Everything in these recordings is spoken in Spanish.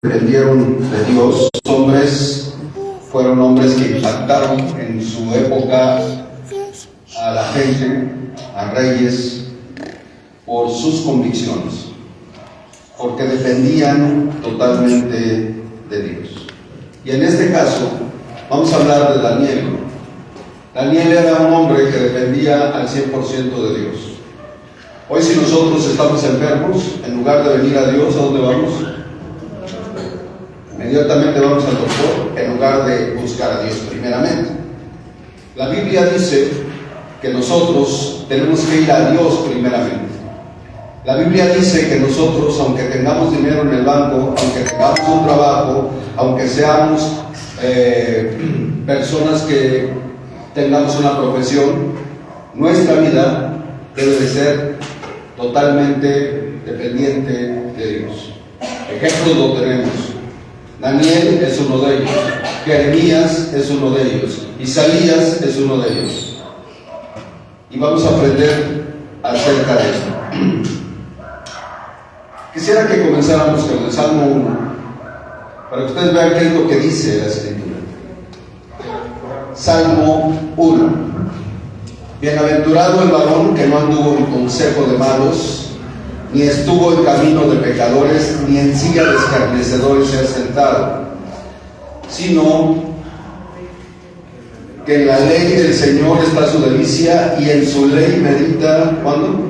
dependieron de Dios. Los hombres fueron hombres que impactaron en su época a la gente, a reyes, por sus convicciones, porque dependían totalmente de Dios. Y en este caso vamos a hablar de Daniel. Daniel era un hombre que dependía al 100% de Dios. Hoy, si nosotros estamos enfermos, en lugar de venir a Dios, ¿a dónde vamos? Inmediatamente vamos al doctor, en lugar de buscar a Dios primeramente. La Biblia dice que nosotros tenemos que ir a Dios primeramente. La Biblia dice que nosotros, aunque tengamos dinero en el banco, aunque tengamos un trabajo, aunque seamos personas que tengamos una profesión, nuestra vida debe de ser totalmente dependiente de Dios. Ejemplos lo tenemos. Daniel es uno de ellos, Jeremías es uno de ellos, Isaías es uno de ellos. Y vamos a aprender acerca de esto. Quisiera que comenzáramos con el Salmo 1, para que ustedes vean qué es lo que dice la Escritura. Salmo 1. Bienaventurado el varón que no anduvo en consejo de malos, ni estuvo en camino de pecadores, ni en silla de escarnecedores se ha sentado, sino que en la ley del Señor está su delicia, y en su ley medita, ¿cuándo?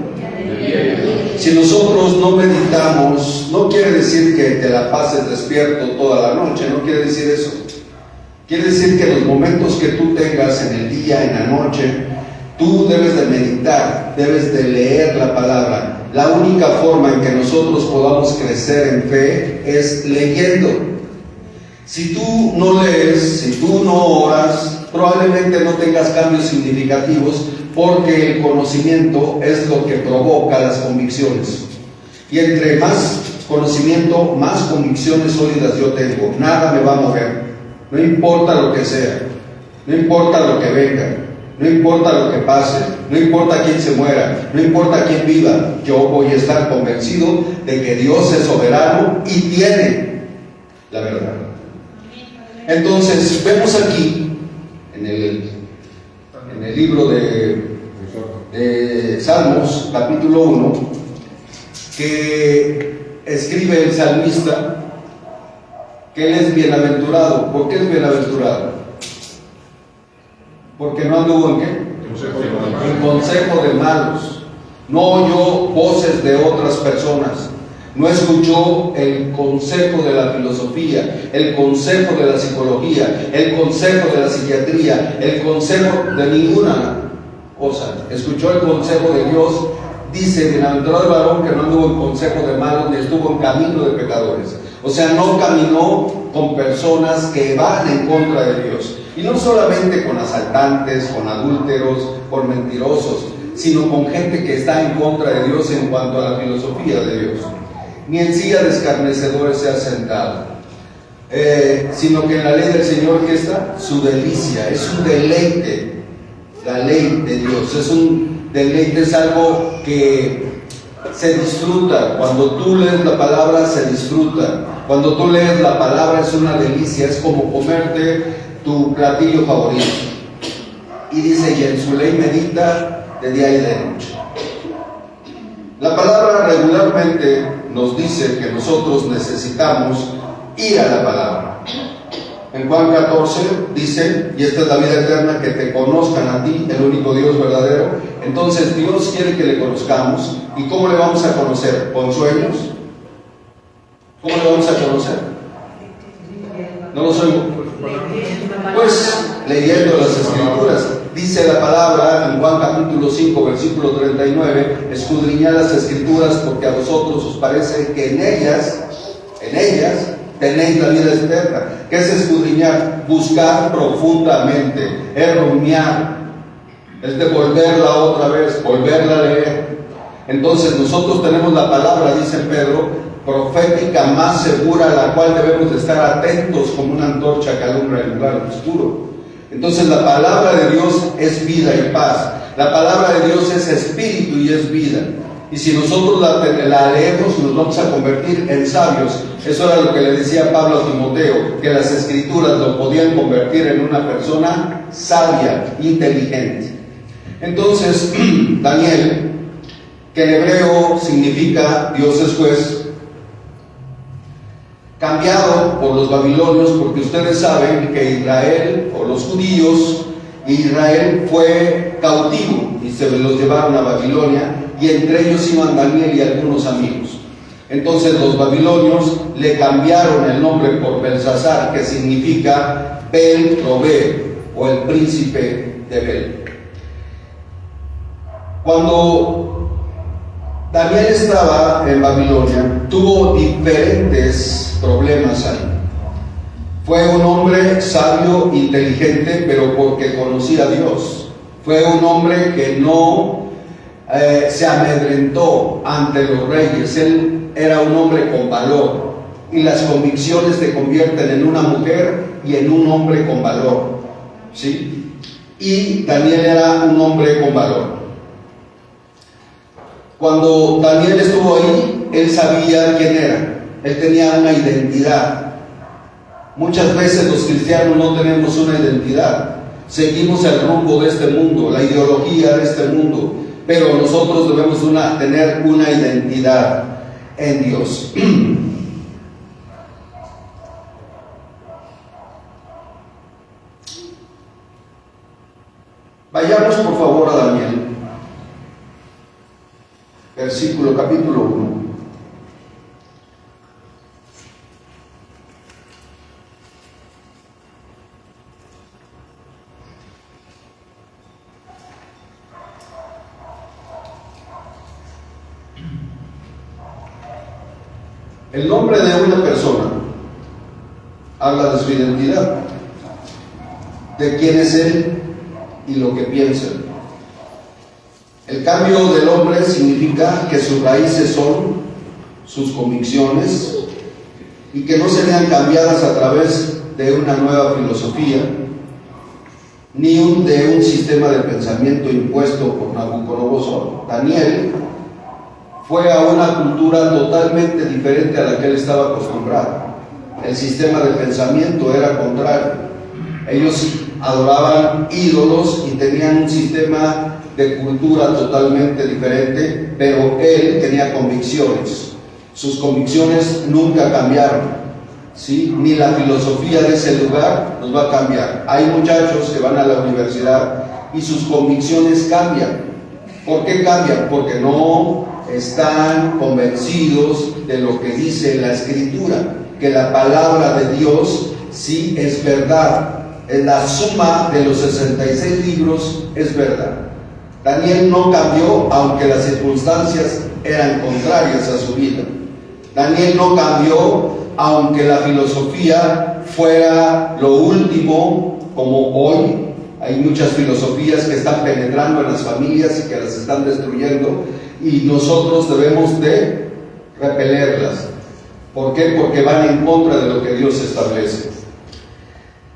Si nosotros no meditamos, no quiere decir que te la pases despierto toda la noche, no quiere decir eso. Quiere decir que en los momentos que tú tengas en el día, en la noche, tú debes de meditar, debes de leer la palabra. La única forma en que nosotros podamos crecer en fe es leyendo. Si tú no lees, si tú no oras, probablemente no tengas cambios significativos, porque el conocimiento es lo que provoca las convicciones. Y entre más conocimiento, más convicciones sólidas yo tengo. Nada me va a mover. No importa lo que sea, no importa lo que venga, no importa lo que pase, no importa quién se muera, no importa quién viva, yo voy a estar convencido de que Dios es soberano y tiene la verdad. Entonces, vemos aquí, en el libro de Salmos, capítulo 1, que escribe el salmista que él es bienaventurado. ¿Por qué es bienaventurado? Porque no anduvo en qué? En consejo de malos. No oyó voces de otras personas. No escuchó el consejo de la filosofía, el consejo de la psicología, el consejo de la psiquiatría, el consejo de ninguna cosa. Escuchó el consejo de Dios. Dice, bienaventurado el varón que no anduvo en consejo de malos, ni estuvo en camino de pecadores. O sea, no caminó con personas que van en contra de Dios. Y no solamente con asaltantes, con adúlteros, con mentirosos, sino con gente que está en contra de Dios en cuanto a la filosofía de Dios. Ni en silla de escarnecedores se ha sentado, sino que en la ley del Señor, ¿qué está? Su delicia, es un deleite, la ley de Dios, es un deleite, es algo que se disfruta. Cuando tú lees la palabra, se disfruta. Cuando tú lees la palabra, es una delicia, es como comerte tu platillo favorito. Y dice, y en su ley medita de día y de noche. La palabra regularmente nos dice que nosotros necesitamos ir a la palabra. En Juan 14 dice, y esta es la vida eterna, que te conozcan a ti, el único Dios verdadero. Entonces Dios quiere que le conozcamos. ¿Y cómo le vamos a conocer? ¿Con sueños? ¿Cómo le vamos a conocer? No lo oigo. Pues leyendo las Escrituras. Dice la palabra en Juan capítulo 5, versículo 39, escudriñad las Escrituras, porque a vosotros os parece que en ellas tenéis la vida eterna. ¿Qué es escudriñar? Buscar profundamente, es rumiar, es de volverla otra vez, volverla a leer. Entonces nosotros tenemos la palabra, dice Pedro, profética más segura, a la cual debemos de estar atentos como una antorcha que alumbra el lugar oscuro. Entonces la palabra de Dios es vida y paz. La palabra de Dios es espíritu y es vida. Y si nosotros la leemos, nos vamos a convertir en sabios. Eso era lo que le decía Pablo a Timoteo, que las escrituras lo podían convertir en una persona sabia, inteligente. Entonces, Daniel, que en hebreo significa Dios es juez, cambiado por los babilonios, porque ustedes saben que Israel, o los judíos, Israel fue cautivo y se los llevaron a Babilonia, y entre ellos iban Daniel y algunos amigos. Entonces los babilonios le cambiaron el nombre por Belsasar, que significa Bel-Robé, o el príncipe de Bel. Cuando Daniel estaba en Babilonia, tuvo diferentes problemas ahí. Fue un hombre sabio, inteligente, pero porque conocía a Dios. Fue un hombre que no se amedrentó ante los reyes. Él era un hombre con valor, y las convicciones te convierten en una mujer y en un hombre con valor, ¿sí? Y Daniel era un hombre con valor. Cuando Daniel estuvo ahí, él sabía quién era. Él tenía una identidad. Muchas veces los cristianos no tenemos una identidad. Seguimos el rumbo de este mundo, la ideología de este mundo, pero nosotros debemos tener una identidad en Dios. Vayamos por favor a Daniel, capítulo 1. El nombre de una persona habla de su identidad, de quién es él y lo que piensa. El cambio del hombre significa que sus raíces son sus convicciones, y que no serían cambiadas a través de una nueva filosofía, ni de un sistema de pensamiento impuesto por Nabucodonosor. Daniel fue a una cultura totalmente diferente a la que él estaba acostumbrado. El sistema de pensamiento era contrario. Ellos adoraban ídolos y tenían un sistema de cultura totalmente diferente, pero él tenía convicciones. Sus convicciones nunca cambiaron, ¿sí? Ni la filosofía de ese lugar nos va a cambiar. Hay muchachos que van a la universidad y sus convicciones cambian. ¿Por qué cambian? Porque no están convencidos de lo que dice la Escritura, que la palabra de Dios sí es verdad. La suma de los 66 libros es verdad. Daniel no cambió, aunque las circunstancias eran contrarias a su vida. Daniel no cambió, aunque la filosofía fuera lo último, como hoy. Hay muchas filosofías que están penetrando en las familias y que las están destruyendo, y nosotros debemos de repelerlas. ¿Por qué? Porque van en contra de lo que Dios establece.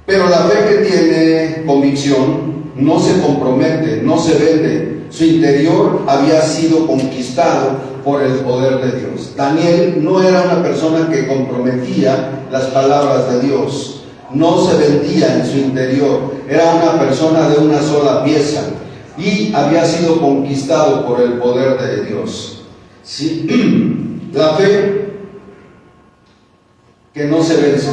Pero la fe que tiene convicción no se compromete, no se vende. Su interior había sido conquistado por el poder de Dios. Daniel no era una persona que comprometía las palabras de Dios. No se vendía en su interior. Era una persona de una sola pieza y había sido conquistado por el poder de Dios. ¿Sí? La fe que no se vence.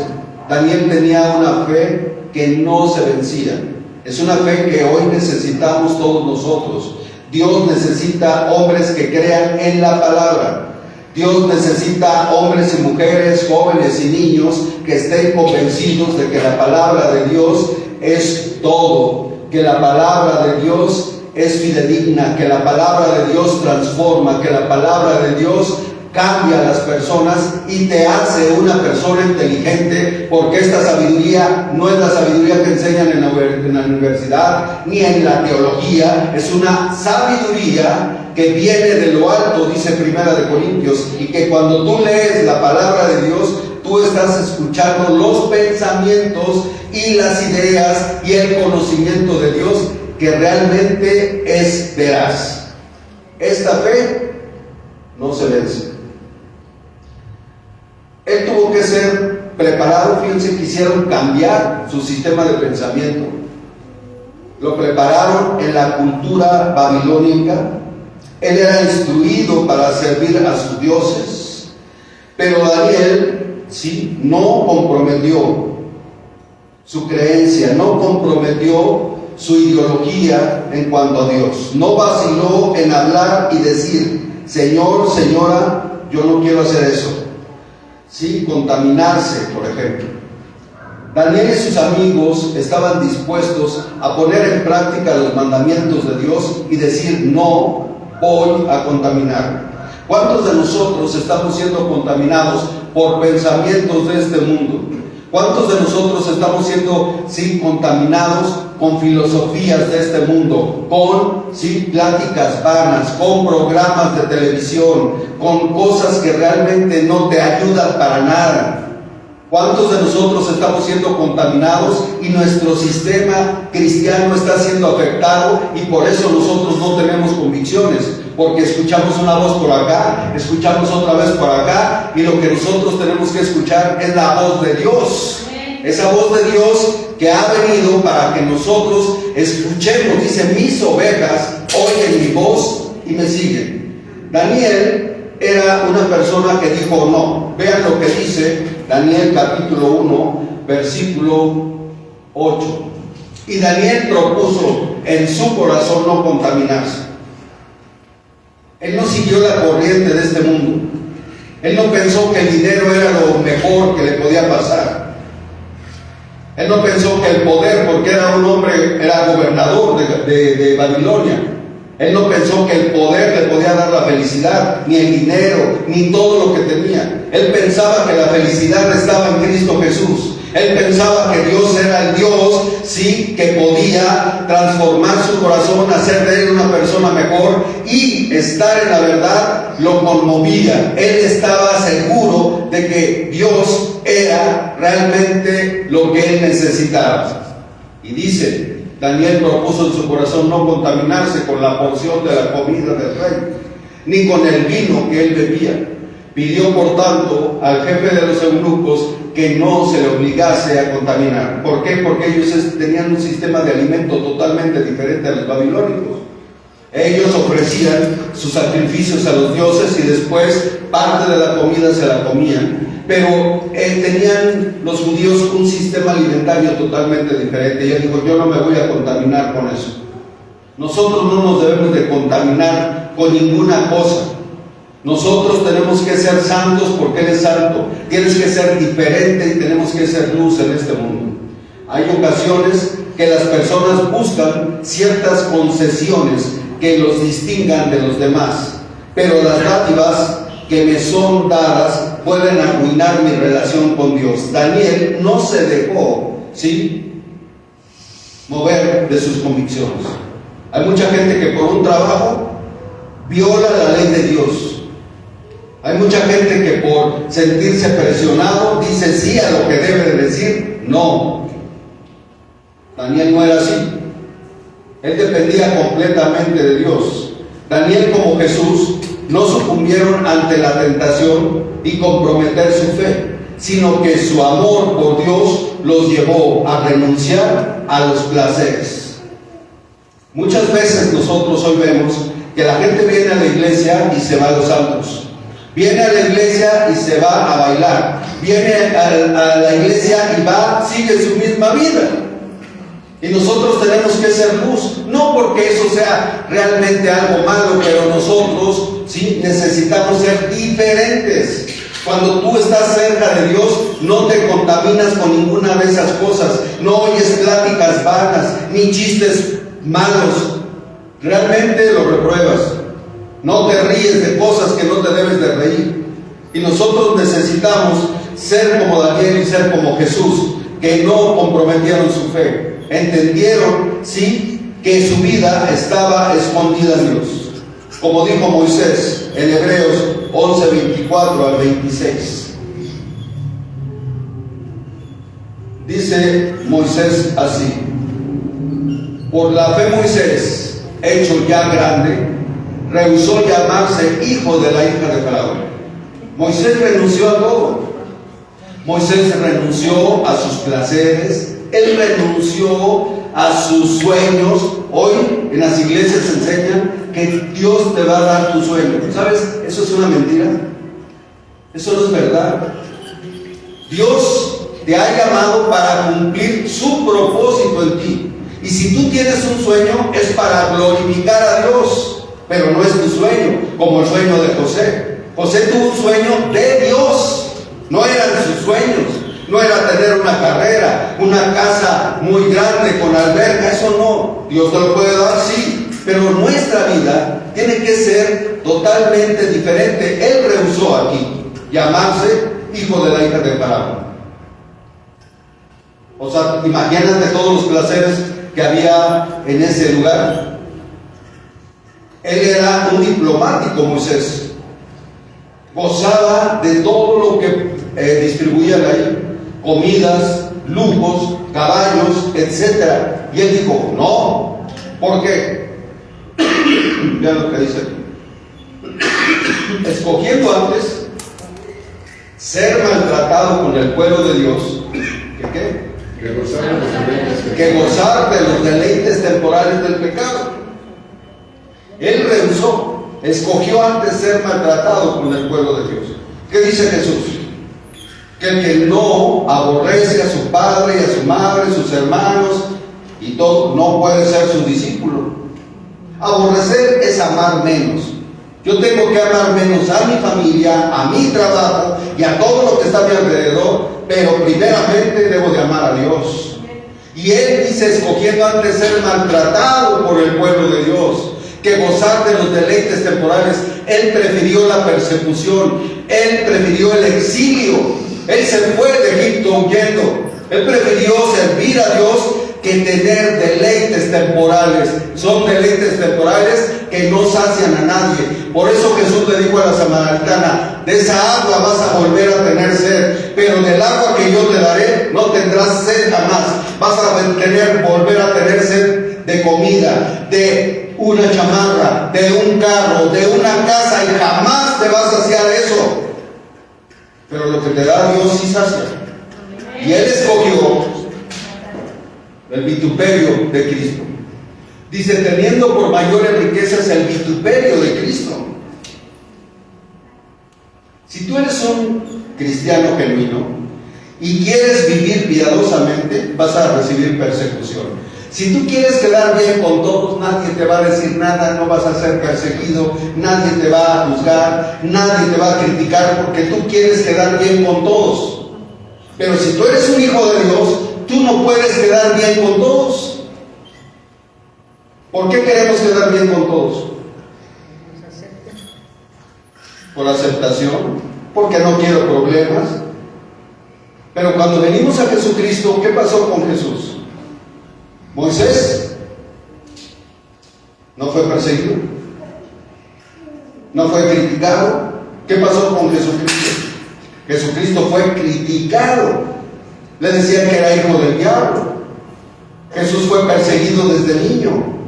Daniel tenía una fe que no se vencía. Es una fe que hoy necesitamos todos nosotros. Dios necesita hombres que crean en la palabra. Dios necesita hombres y mujeres, jóvenes y niños que estén convencidos de que la palabra de Dios es todo, que la palabra de Dios es fidedigna, que la palabra de Dios transforma, que la palabra de Dios cambia a las personas y te hace una persona inteligente, porque esta sabiduría no es la sabiduría que enseñan en la universidad ni en la teología. Es una sabiduría que viene de lo alto, dice Primera de Corintios, y que cuando tú lees la palabra de Dios, tú estás escuchando los pensamientos y las ideas y el conocimiento de Dios, que realmente es veraz. Esta fe no se vence. Él tuvo que ser preparado. Fíjense, quisieron cambiar su sistema de pensamiento. Lo prepararon en la cultura babilónica. Él era instruido para servir a sus dioses. Pero Daniel, sí, no comprometió su creencia, no comprometió su ideología en cuanto a Dios. No vaciló en hablar y decir: Señor, señora, yo no quiero hacer eso. Sí, contaminarse, por ejemplo. Daniel y sus amigos estaban dispuestos a poner en práctica los mandamientos de Dios y decir: no voy a contaminar. ¿Cuántos de nosotros estamos siendo contaminados por pensamientos de este mundo? ¿Cuántos de nosotros estamos siendo contaminados con filosofías de este mundo, con pláticas vanas, con programas de televisión, con cosas que realmente no te ayudan para nada? ¿Cuántos de nosotros estamos siendo contaminados y nuestro sistema cristiano está siendo afectado y por eso nosotros no tenemos convicciones? Porque escuchamos una voz por acá, escuchamos otra vez por acá, y lo que nosotros tenemos que escuchar es la voz de Dios. Esa voz de Dios que ha venido para que nosotros escuchemos. Dice: mis ovejas oyen mi voz y me siguen. Daniel era una persona que dijo no. Vean lo que dice Daniel capítulo 1, versículo 8. Y Daniel propuso en su corazón no contaminarse. Él no siguió la corriente de este mundo. Él no pensó que el dinero era lo mejor que le podía pasar. Él no pensó que el poder, porque era un hombre, era gobernador de Babilonia. Él no pensó que el poder le podía dar la felicidad, ni el dinero, ni todo lo que tenía. Él pensaba que la felicidad estaba en Cristo Jesús. Él pensaba que Dios era el Dios, que podía transformar su corazón, hacer de él una persona mejor, y estar en la verdad lo conmovía. Él estaba seguro de que Dios era realmente lo que él necesitaba. Y dice: Daniel propuso en su corazón no contaminarse con la porción de la comida del rey, ni con el vino que él bebía. Pidió, por tanto, al jefe de los eunucos que no se le obligase a contaminar. ¿Por qué? Porque ellos tenían un sistema de alimento totalmente diferente a los babilónicos. Ellos ofrecían sus sacrificios a los dioses y después parte de la comida se la comían. Pero tenían los judíos un sistema alimentario totalmente diferente. Y él dijo: yo no me voy a contaminar con eso. Nosotros no nos debemos de contaminar con ninguna cosa. Nosotros tenemos que ser santos porque Él es santo. Tienes que ser diferente y tenemos que ser luz en este mundo. Hay ocasiones que las personas buscan ciertas concesiones que los distingan de los demás, pero las dádivas que me son dadas pueden arruinar mi relación con Dios. Daniel no se dejó mover de sus convicciones. Hay mucha gente que por un trabajo viola la ley de Dios. Hay mucha gente que por sentirse presionado dice sí a lo que debe de decir no. Daniel no era así. Él dependía completamente de Dios. Daniel, como Jesús, no sucumbieron ante la tentación y comprometer su fe, sino que su amor por Dios los llevó a renunciar a los placeres. Muchas veces nosotros hoy vemos que la gente viene a la iglesia y se va a los antros. Viene a la iglesia y se va a bailar. Viene a la iglesia y sigue su misma vida. Y nosotros tenemos que ser luz, no porque eso sea realmente algo malo, pero nosotros necesitamos ser diferentes. Cuando tú estás cerca de Dios, no te contaminas con ninguna de esas cosas. No oyes pláticas vanas, ni chistes malos. Realmente lo repruebas. No te ríes de cosas que no te debes de reír. Y nosotros necesitamos ser como Daniel y ser como Jesús, que no comprometieron su fe. Entendieron, que su vida estaba escondida en Dios. Como dijo Moisés en Hebreos 11, 24 al 26. Dice Moisés así: por la fe Moisés, hecho ya grande, rehusó llamarse hijo de la hija de Faraón. Moisés renunció a todo. Moisés renunció a sus placeres, él renunció a sus sueños. Hoy en las iglesias se enseñan que Dios te va a dar tu sueño. ¿Sabes? Eso es una mentira. Eso no es verdad. Dios te ha llamado para cumplir su propósito en ti. Y si tú tienes un sueño, es para glorificar a Dios, pero no es tu sueño, como el sueño de José. José tuvo un sueño de Dios, no eran sus sueños, no era tener una carrera, una casa muy grande con alberca, eso no. Dios te lo puede dar, sí, pero nuestra vida tiene que ser totalmente diferente. Él rehusó aquí llamarse hijo de la hija de Faraón. O sea, imagínate todos los placeres que había en ese lugar. Él era un diplomático, Moisés. Gozaba de todo lo que distribuían ahí, comidas, lujos, caballos, etc. Y él dijo, no, ¿por qué? Vean lo que dice aquí. Escogiendo antes ser maltratado con el pueblo de Dios, ¿que qué? Que gozar de los deleites temporales del pecado. Él rehusó, escogió antes ser maltratado con el pueblo de Dios. ¿Qué dice Jesús? Que el que no aborrece a su padre y a su madre, sus hermanos y todo, no puede ser su discípulo. Aborrecer es amar menos. Yo tengo que amar menos a mi familia, a mi trabajo y a todo lo que está a mi alrededor, pero primeramente debo de amar a Dios. Y él dice, escogiendo antes ser maltratado por el pueblo de Dios, que gozar de los deleites temporales. Él prefirió la persecución, él prefirió el exilio, él se fue de Egipto huyendo, él prefirió servir a Dios que tener deleites temporales. Son deleites temporales que no sacian a nadie. Por eso Jesús le dijo a la samaritana, de esa agua vas a volver a tener sed, pero del agua que yo te daré no tendrás sed jamás. Vas a volver a tener sed de comida, de una chamarra, de un carro, de una casa, y jamás te vas a saciar eso. Pero lo que te da Dios sí sacia. Y él escogió el vituperio de Cristo. Dice, teniendo por mayores riquezas el vituperio de Cristo. Si tú eres un cristiano genuino y quieres vivir piadosamente, vas a recibir persecución. Si tú quieres quedar bien con todos, nadie te va a decir nada, no vas a ser perseguido, nadie te va a juzgar, nadie te va a criticar, porque tú quieres quedar bien con todos. Pero si tú eres un hijo de Dios, tú no puedes quedar bien con todos. ¿Por qué queremos quedar bien con todos? Por aceptación, porque no quiero problemas. Pero cuando venimos a Jesucristo, ¿qué pasó con Jesús? Moisés no fue perseguido, no fue criticado. ¿Qué pasó con Jesucristo? Jesucristo fue criticado. Le decían que era hijo del diablo. Jesús fue perseguido desde niño.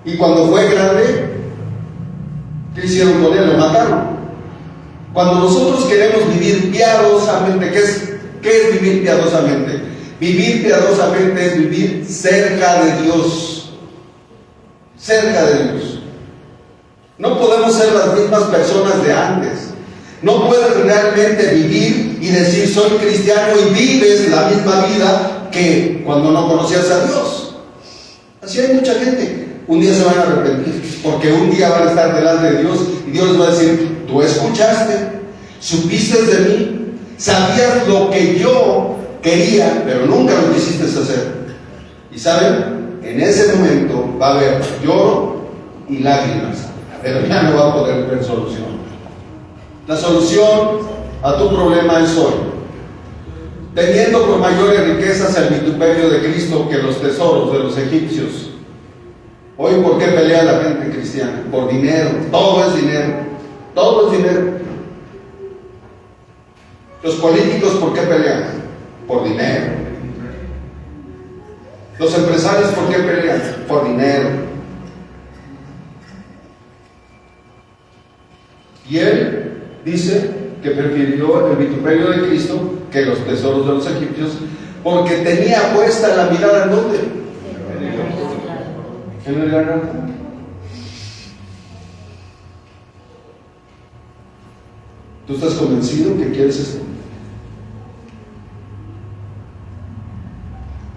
Y cuando fue grande, ¿qué hicieron con él? Lo mataron. Cuando nosotros queremos vivir piadosamente, ¿qué es vivir piadosamente? Vivir piadosamente es vivir cerca de Dios. Cerca de Dios. No podemos ser las mismas personas de antes. No puedes realmente vivir y decir soy cristiano y vives la misma vida que cuando no conocías a Dios. Así hay mucha gente. Un día se van a arrepentir, porque un día van a estar delante de Dios y Dios les va a decir, tú escuchaste, supiste de mí, sabías lo que yo quería, pero nunca lo quisiste hacer. Y saben, en ese momento va a haber lloro y lágrimas, pero ya no va a poder ver solución. La solución a tu problema es hoy. Teniendo por mayores riquezas el vituperio de Cristo que los tesoros de los egipcios. Hoy, ¿por qué pelea la gente cristiana? Por dinero. Todo es dinero. Todo es dinero. Los políticos, ¿por qué pelean? Por dinero. Los empresarios, ¿por qué pelean? Por dinero. Y él dice que prefirió el vituperio de Cristo que los tesoros de los egipcios, porque tenía puesta la mirada en ¿dónde? En el ganado. ¿Tú estás convencido que quieres esto?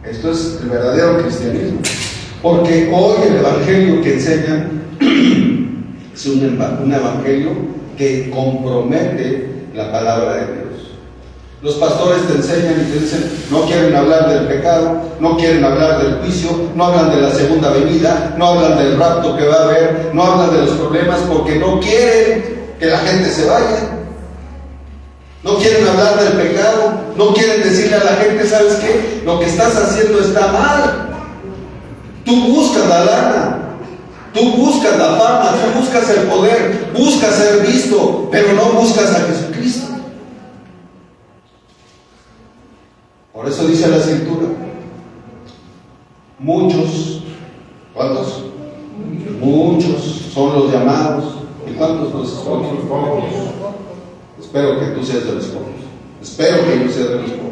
Esto es el verdadero cristianismo. Porque hoy el evangelio que enseñan es un evangelio que compromete la palabra de Dios. Los pastores te enseñan y te dicen, no quieren hablar del pecado, no quieren hablar del juicio, no hablan de la segunda venida, no hablan del rapto que va a haber, no hablan de los problemas porque no quieren que la gente se vaya. No quieren hablar del pecado, no quieren decirle a la gente, ¿sabes qué? Lo que estás haciendo está mal. Tú buscas la lana, tú buscas la fama, tú buscas el poder, buscas ser visto, pero no buscas a Jesucristo. Por eso dice la Escritura, muchos, ¿cuántos? Muchos son los llamados. ¿Y cuántos los escogidos? Espero que tú seas de los pocos. Espero que yo sea de los pocos.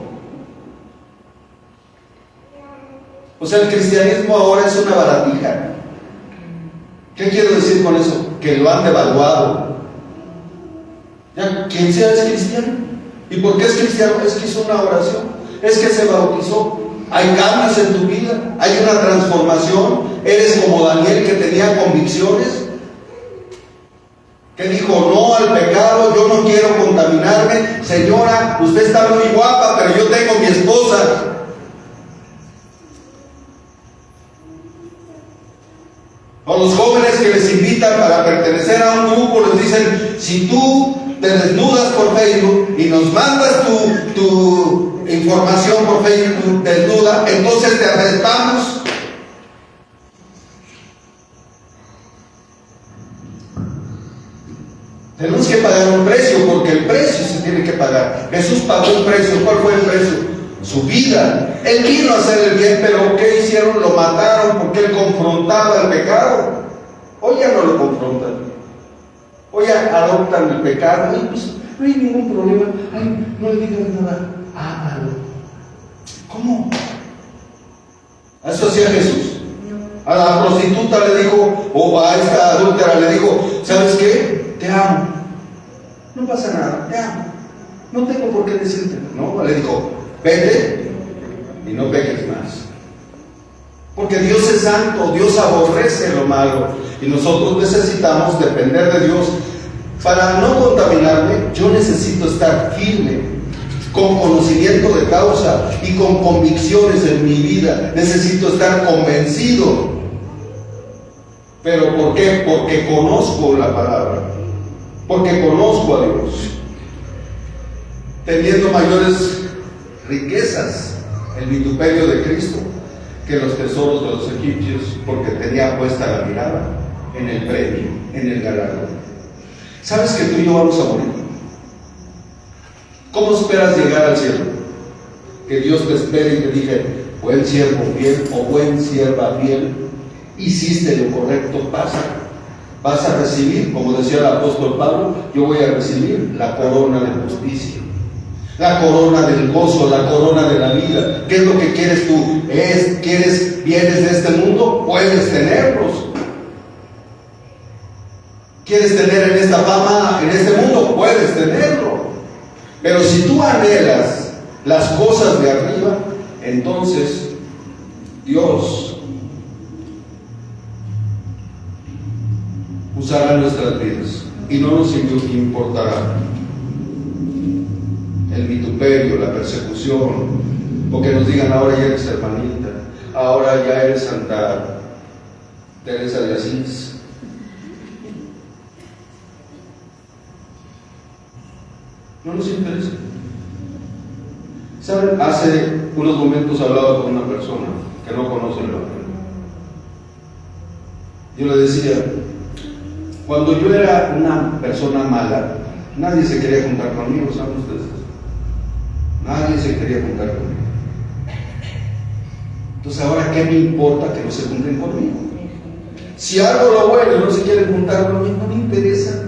O sea, el cristianismo ahora es una baratija. ¿Qué quiero decir con eso? Que lo han devaluado. Ya, quien sea es cristiano. ¿Y por qué es cristiano? Es que hizo una oración, es que se bautizó. Hay cambios en tu vida, hay una transformación. Eres como Daniel, que tenía convicciones, que dijo no al pecado, yo no quiero contaminarme. Señora, usted está muy guapa, pero yo tengo mi esposa. O los jóvenes que les invitan para pertenecer a un grupo, les dicen, si tú te desnudas por Facebook y nos mandas tu información por Facebook desnuda, entonces te arrestamos. Tenemos que pagar un precio, porque el precio se tiene que pagar. Jesús pagó un precio. ¿Cuál fue el precio? Su vida. Él vino a hacer el bien, pero ¿qué hicieron? Lo mataron porque él confrontaba el pecado. Hoy ya no lo confrontan. Hoy ya adoptan el pecado. Y pues no hay ningún problema. Ay, no le digas nada. Hágalo. ¿Cómo? Eso hacía Jesús. A la prostituta le dijo, o a esta adúltera le dijo, ¿sabes qué? Te amo. No pasa nada, te amo. No tengo por qué decirte. No, le dijo, vete y no peques más. Porque Dios es santo, Dios aborrece lo malo. Y nosotros necesitamos depender de Dios. Para no contaminarme, yo necesito estar firme, con conocimiento de causa y con convicciones en mi vida. Necesito estar convencido. ¿Pero por qué? Porque conozco la palabra, porque conozco a Dios. Teniendo mayores riquezas el vituperio de Cristo que los tesoros de los egipcios, porque tenía puesta la mirada en el premio, en el galardón. ¿Sabes que tú y yo vamos a morir? ¿Cómo esperas llegar al cielo? Que Dios te espere y te diga, buen siervo fiel o buen sierva fiel, hiciste lo correcto, pasa. Vas a recibir, como decía el apóstol Pablo, yo voy a recibir la corona de justicia, la corona del gozo, la corona de la vida. ¿Qué es lo que quieres tú? ¿Quieres bienes de este mundo? Puedes tenerlos. ¿Quieres tener en esta fama, en este mundo? Puedes tenerlo. Pero si tú anhelas las cosas de arriba, entonces Dios usará nuestras vidas y no nos importará el vituperio, la persecución, o que nos digan ahora ya eres hermanita, ahora ya eres Santa Teresa de Asís. No nos interesa. ¿Saben? Hace unos momentos hablaba con una persona que no conoce el Evangelio. Yo le decía, cuando yo era una persona mala, nadie se quería juntar conmigo, ¿saben ustedes? Nadie se quería juntar conmigo. Entonces, ahora, ¿qué me importa que no se junten conmigo? Si hago lo bueno y no se quieren juntar conmigo, no me interesa.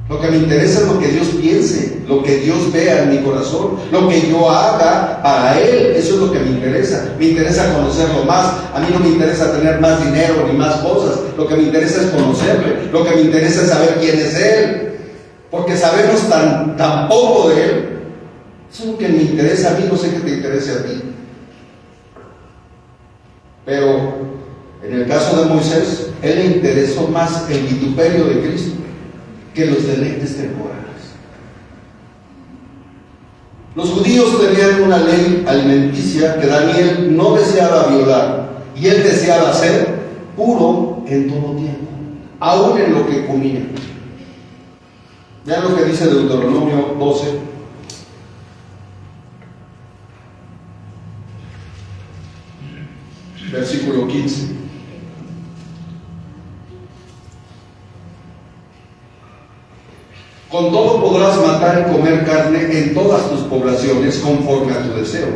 Lo que me interesa es lo que Dios piense, lo que Dios vea en mi corazón, lo que yo haga para Él. Eso es lo que me interesa. Me interesa conocerlo más. A mí no me interesa tener más dinero ni más cosas. Lo que me interesa es conocerle. Lo que me interesa es saber quién es Él. Porque sabemos tan poco de Él. Eso es lo que me interesa a mí, no sé qué te interese a ti. Pero en el caso de Moisés, él le interesó más el vituperio de Cristo que los deleites temporales. Los judíos tenían una ley alimenticia que Daniel no deseaba violar, y él deseaba ser puro en todo tiempo, aún en lo que comía. Vean lo que dice Deuteronomio 12. Versículo 15. Con todo podrás matar y comer carne en todas tus poblaciones conforme a tu deseo,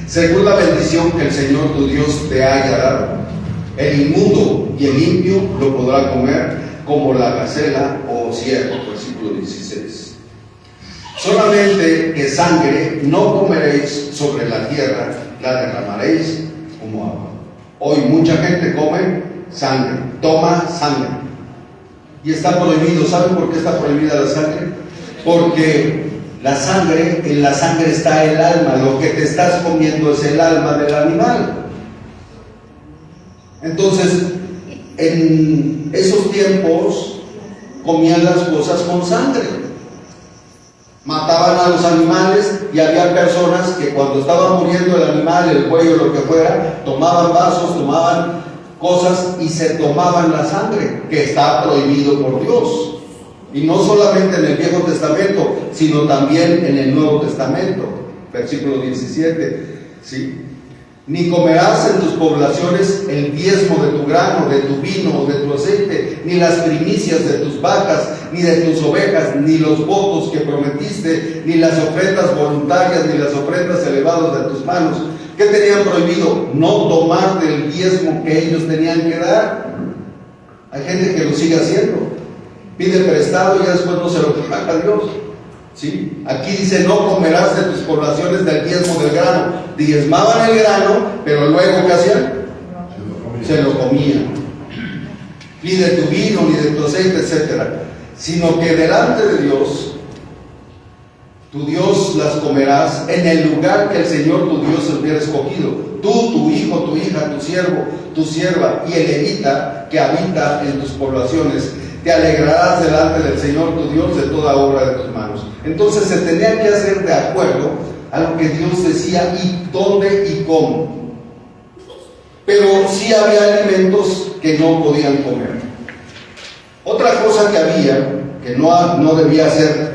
según la bendición que el Señor tu Dios te haya dado. El inmundo y el limpio lo podrá comer como la gacela o ciervo. Versículo 16. Solamente que sangre no comeréis sobre la tierra, la derramaréis como agua. Hoy mucha gente come sangre, toma sangre, y está prohibido. ¿Saben por qué está prohibida la sangre? Porque la sangre, en la sangre está el alma. Lo que te estás comiendo es el alma del animal. Entonces, en esos tiempos comían las cosas con sangre. Mataban a los animales, y había personas que cuando estaba muriendo el animal, el cuello, lo que fuera, tomaban vasos, tomaban cosas y se tomaban la sangre, que está prohibido por Dios. Y no solamente en el Viejo Testamento, sino también en el Nuevo Testamento. Versículo 17, ¿sí? Ni comerás en tus poblaciones el diezmo de tu grano, de tu vino o de tu aceite, ni las primicias de tus vacas, ni de tus ovejas, ni los votos que prometiste, ni las ofrendas voluntarias, ni las ofrendas elevadas de tus manos. ¿Qué tenían prohibido? No tomar del diezmo que ellos tenían que dar. Hay gente que lo sigue haciendo. Pide prestado y ya después no se lo paga a Dios. ¿Sí? Aquí dice: no comerás de tus poblaciones del diezmo del grano. Diezmaban el grano, pero luego ¿qué hacían? Se lo comían. Ni de tu vino, ni de tu aceite, etcétera. Sino que delante de Dios, tu Dios las comerás en el lugar que el Señor tu Dios hubiera escogido. Tú, tu hijo, tu hija, tu siervo, tu sierva y el levita que habita en tus poblaciones. Te alegrarás delante del Señor tu Dios de toda obra de tus manos. Entonces se tenía que hacer de acuerdo a lo que Dios decía y dónde y cómo. Pero sí había alimentos que no podían comer. Otra cosa que había, que no debía hacer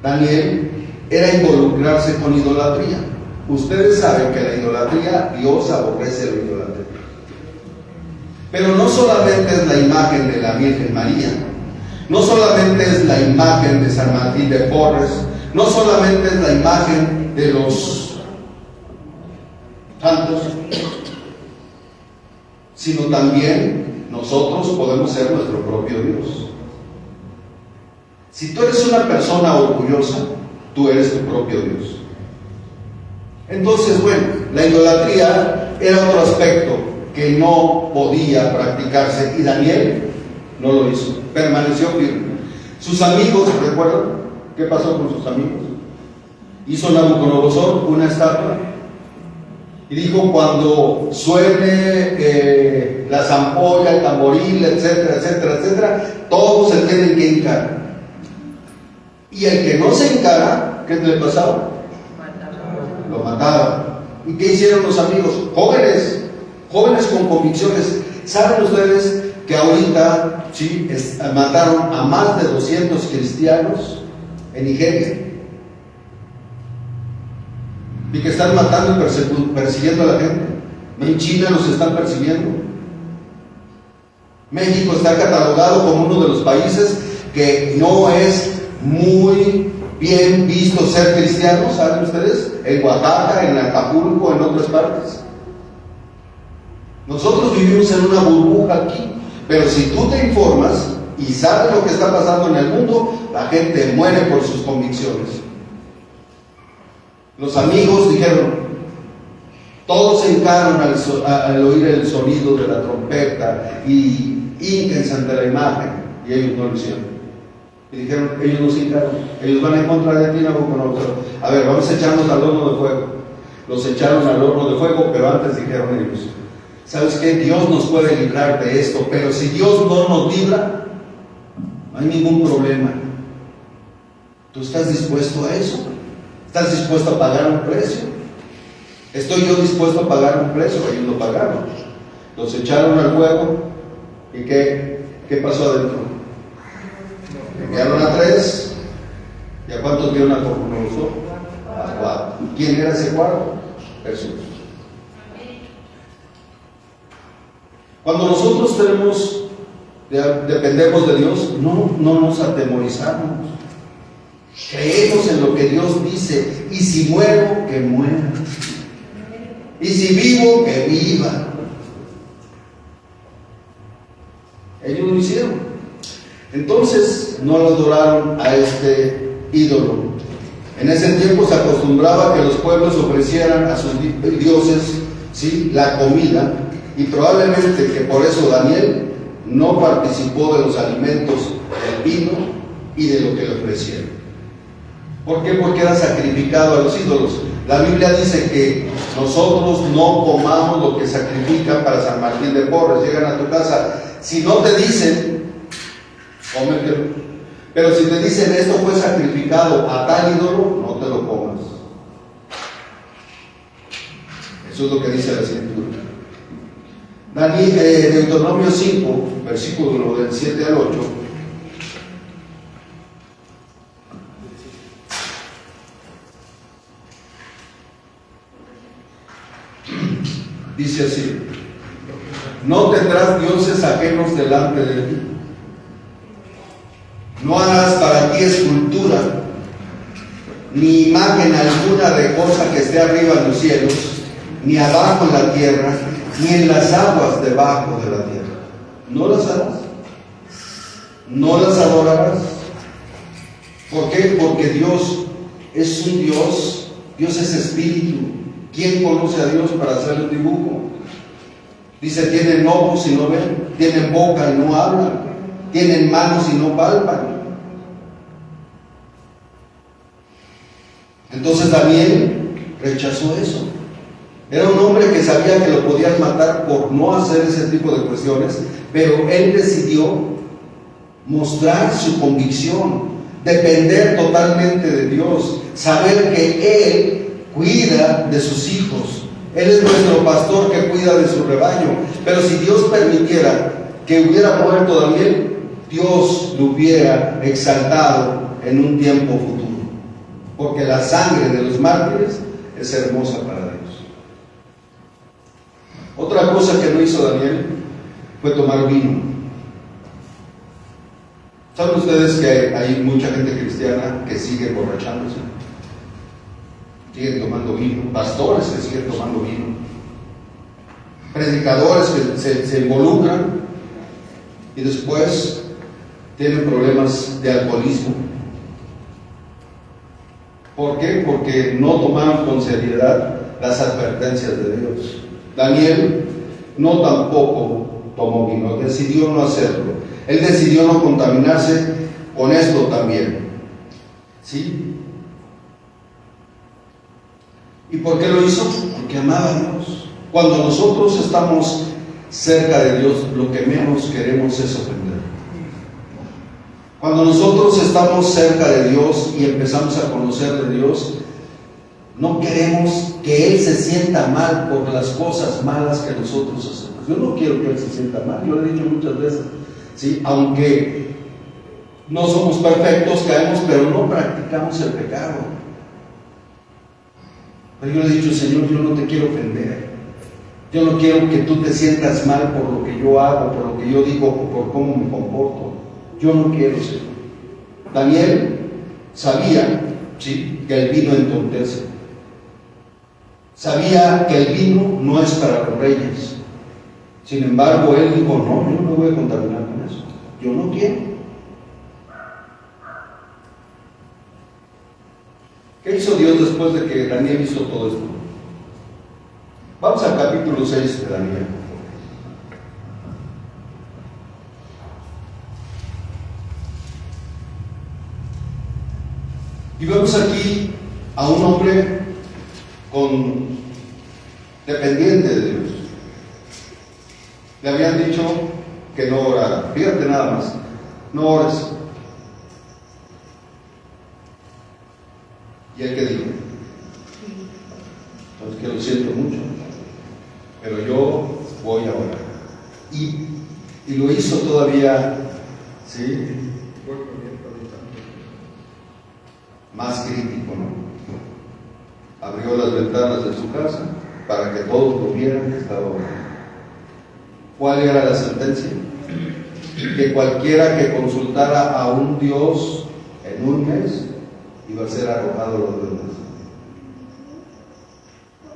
Daniel, era involucrarse con idolatría. Ustedes saben que la idolatría, Dios aborrece la idolatría. Pero no solamente es la imagen de la Virgen María, no solamente es la imagen de San Martín de Porres, no solamente es la imagen de los santos, sino también nosotros podemos ser nuestro propio Dios. Si tú eres una persona orgullosa, tú eres tu propio Dios. Entonces, bueno, la idolatría era otro aspecto que no podía practicarse, y Daniel no lo hizo, permaneció firme. Sus amigos, ¿recuerdan qué pasó con sus amigos? Hizo Nabucodonosor una estatua y dijo: cuando suene la zampolla, el tamboril, etcétera, etcétera, etcétera, todos se tienen que hincar. Y el que no se hincara, ¿qué le pasaba? Lo mataban. ¿Y qué hicieron los amigos? Jóvenes con convicciones. ¿Saben ustedes que ahorita mataron a más de 200 cristianos en Nigeria? Y que están matando y persiguiendo a la gente. En China los están persiguiendo. México está catalogado como uno de los países que no es muy bien visto ser cristiano, ¿saben ustedes? En Oaxaca, en Acapulco, en otras partes. Nosotros vivimos en una burbuja aquí, pero si tú te informas, y sabe lo que está pasando en el mundo, la gente muere por sus convicciones. Los amigos dijeron, todos se hincaron al oír el sonido de la trompeta y hínquense ante la imagen, y ellos no lo hicieron. Y dijeron, ellos no se hincaron, ellos van en contra de ti, Nabucodonosor. A ver, vamos a echarnos al horno de fuego. Los echaron al horno de fuego, pero antes dijeron ellos, ¿sabes qué? Dios nos puede librar de esto, pero si Dios no nos libra, no hay ningún problema. ¿Tú estás dispuesto a eso? ¿Estás dispuesto a pagar un precio? ¿Estoy yo dispuesto a pagar un precio? Ellos lo pagaron. Los echaron al fuego. ¿Y qué pasó adentro? Enviaron a 3. ¿Y a cuántos vieron a Nabucodonosor? A 4. ¿Quién era ese cuarto? Jesús. Cuando nosotros dependemos de Dios, no nos atemorizamos. Creemos en lo que Dios dice. Y si muero, que muera. Y si vivo, que viva. Ellos lo hicieron. Entonces no lo adoraron a este ídolo. En ese tiempo se acostumbraba que los pueblos ofrecieran a sus dioses, ¿sí?, la comida, y probablemente que por eso Daniel no participó de los alimentos, del vino y de lo que le ofrecieron. ¿Por qué? Porque era sacrificado a los ídolos. La Biblia dice que nosotros no comamos lo que sacrifican para San Martín de Porres. Llegan a tu casa, si no te dicen, cómetelo. Pero si te dicen esto fue sacrificado a tal ídolo, no te lo comas. Eso es lo que dice la Escritura. Deuteronomio 5, versículo del 7 al 8. Dice así: no tendrás dioses ajenos delante de ti, no harás para ti escultura, ni imagen alguna de cosa que esté arriba en los cielos, ni abajo en la tierra, ni en las aguas debajo de la tierra. No las harás, no las adorarás. ¿Por qué? Porque Dios es un Dios, Dios es espíritu. ¿Quién conoce a Dios para hacer un dibujo? Dice, tienen ojos y no ven, tienen boca y no hablan, tienen manos y no palpan. Entonces Daniel rechazó eso. Era un hombre que sabía que lo podían matar por no hacer ese tipo de cuestiones, pero él decidió mostrar su convicción, depender totalmente de Dios, saber que Él cuida de sus hijos. Él es nuestro pastor que cuida de su rebaño. Pero si Dios permitiera que hubiera muerto Daniel, Dios lo hubiera exaltado en un tiempo futuro. Porque la sangre de los mártires es hermosa para Dios. Otra cosa que no hizo Daniel fue tomar vino. ¿Saben ustedes que hay mucha gente cristiana que sigue emborrachándose? Siguen tomando vino, pastores que siguen tomando vino, predicadores que se involucran y después tienen problemas de alcoholismo. ¿Por qué? Porque no tomaron con seriedad las advertencias de Dios. Daniel no tampoco tomó vino, decidió no hacerlo. Él decidió no contaminarse con esto también. ¿Sí? ¿Y por qué lo hizo? Porque amaba a Dios. Cuando nosotros estamos cerca de Dios, lo que menos queremos es ofender. Cuando nosotros estamos cerca de Dios y empezamos a conocer de Dios, no queremos que Él se sienta mal por las cosas malas que nosotros hacemos. Yo no quiero que Él se sienta mal, yo lo he dicho muchas veces, ¿sí? Aunque no somos perfectos, caemos, pero no practicamos el pecado. Pero yo le he dicho, Señor, yo no te quiero ofender. Yo no quiero que tú te sientas mal por lo que yo hago, por lo que yo digo, por cómo me comporto. Yo no quiero, Señor. Daniel sabía, ¿sí?, que el vino entontece. Sabía que el vino no es para los reyes. Sin embargo, él dijo, no, yo no me voy a contaminar con eso. yo no quiero. ¿Qué hizo Dios después de que Daniel hizo todo esto? Vamos al capítulo 6 de Daniel. Y vemos aquí a un hombre dependiente de Dios. Le habían dicho que no orara. Fíjate nada más, no ores. ¿Y él qué dijo? Entonces, que lo siento mucho, pero yo voy a orar. Y lo hizo todavía, ¿sí? Más crítico, ¿no? Abrió las ventanas de su casa para que todos lo vieran que estaba orando. ¿Cuál era la sentencia? Que cualquiera que consultara a un Dios en un mes iba a ser arrojado a los demás.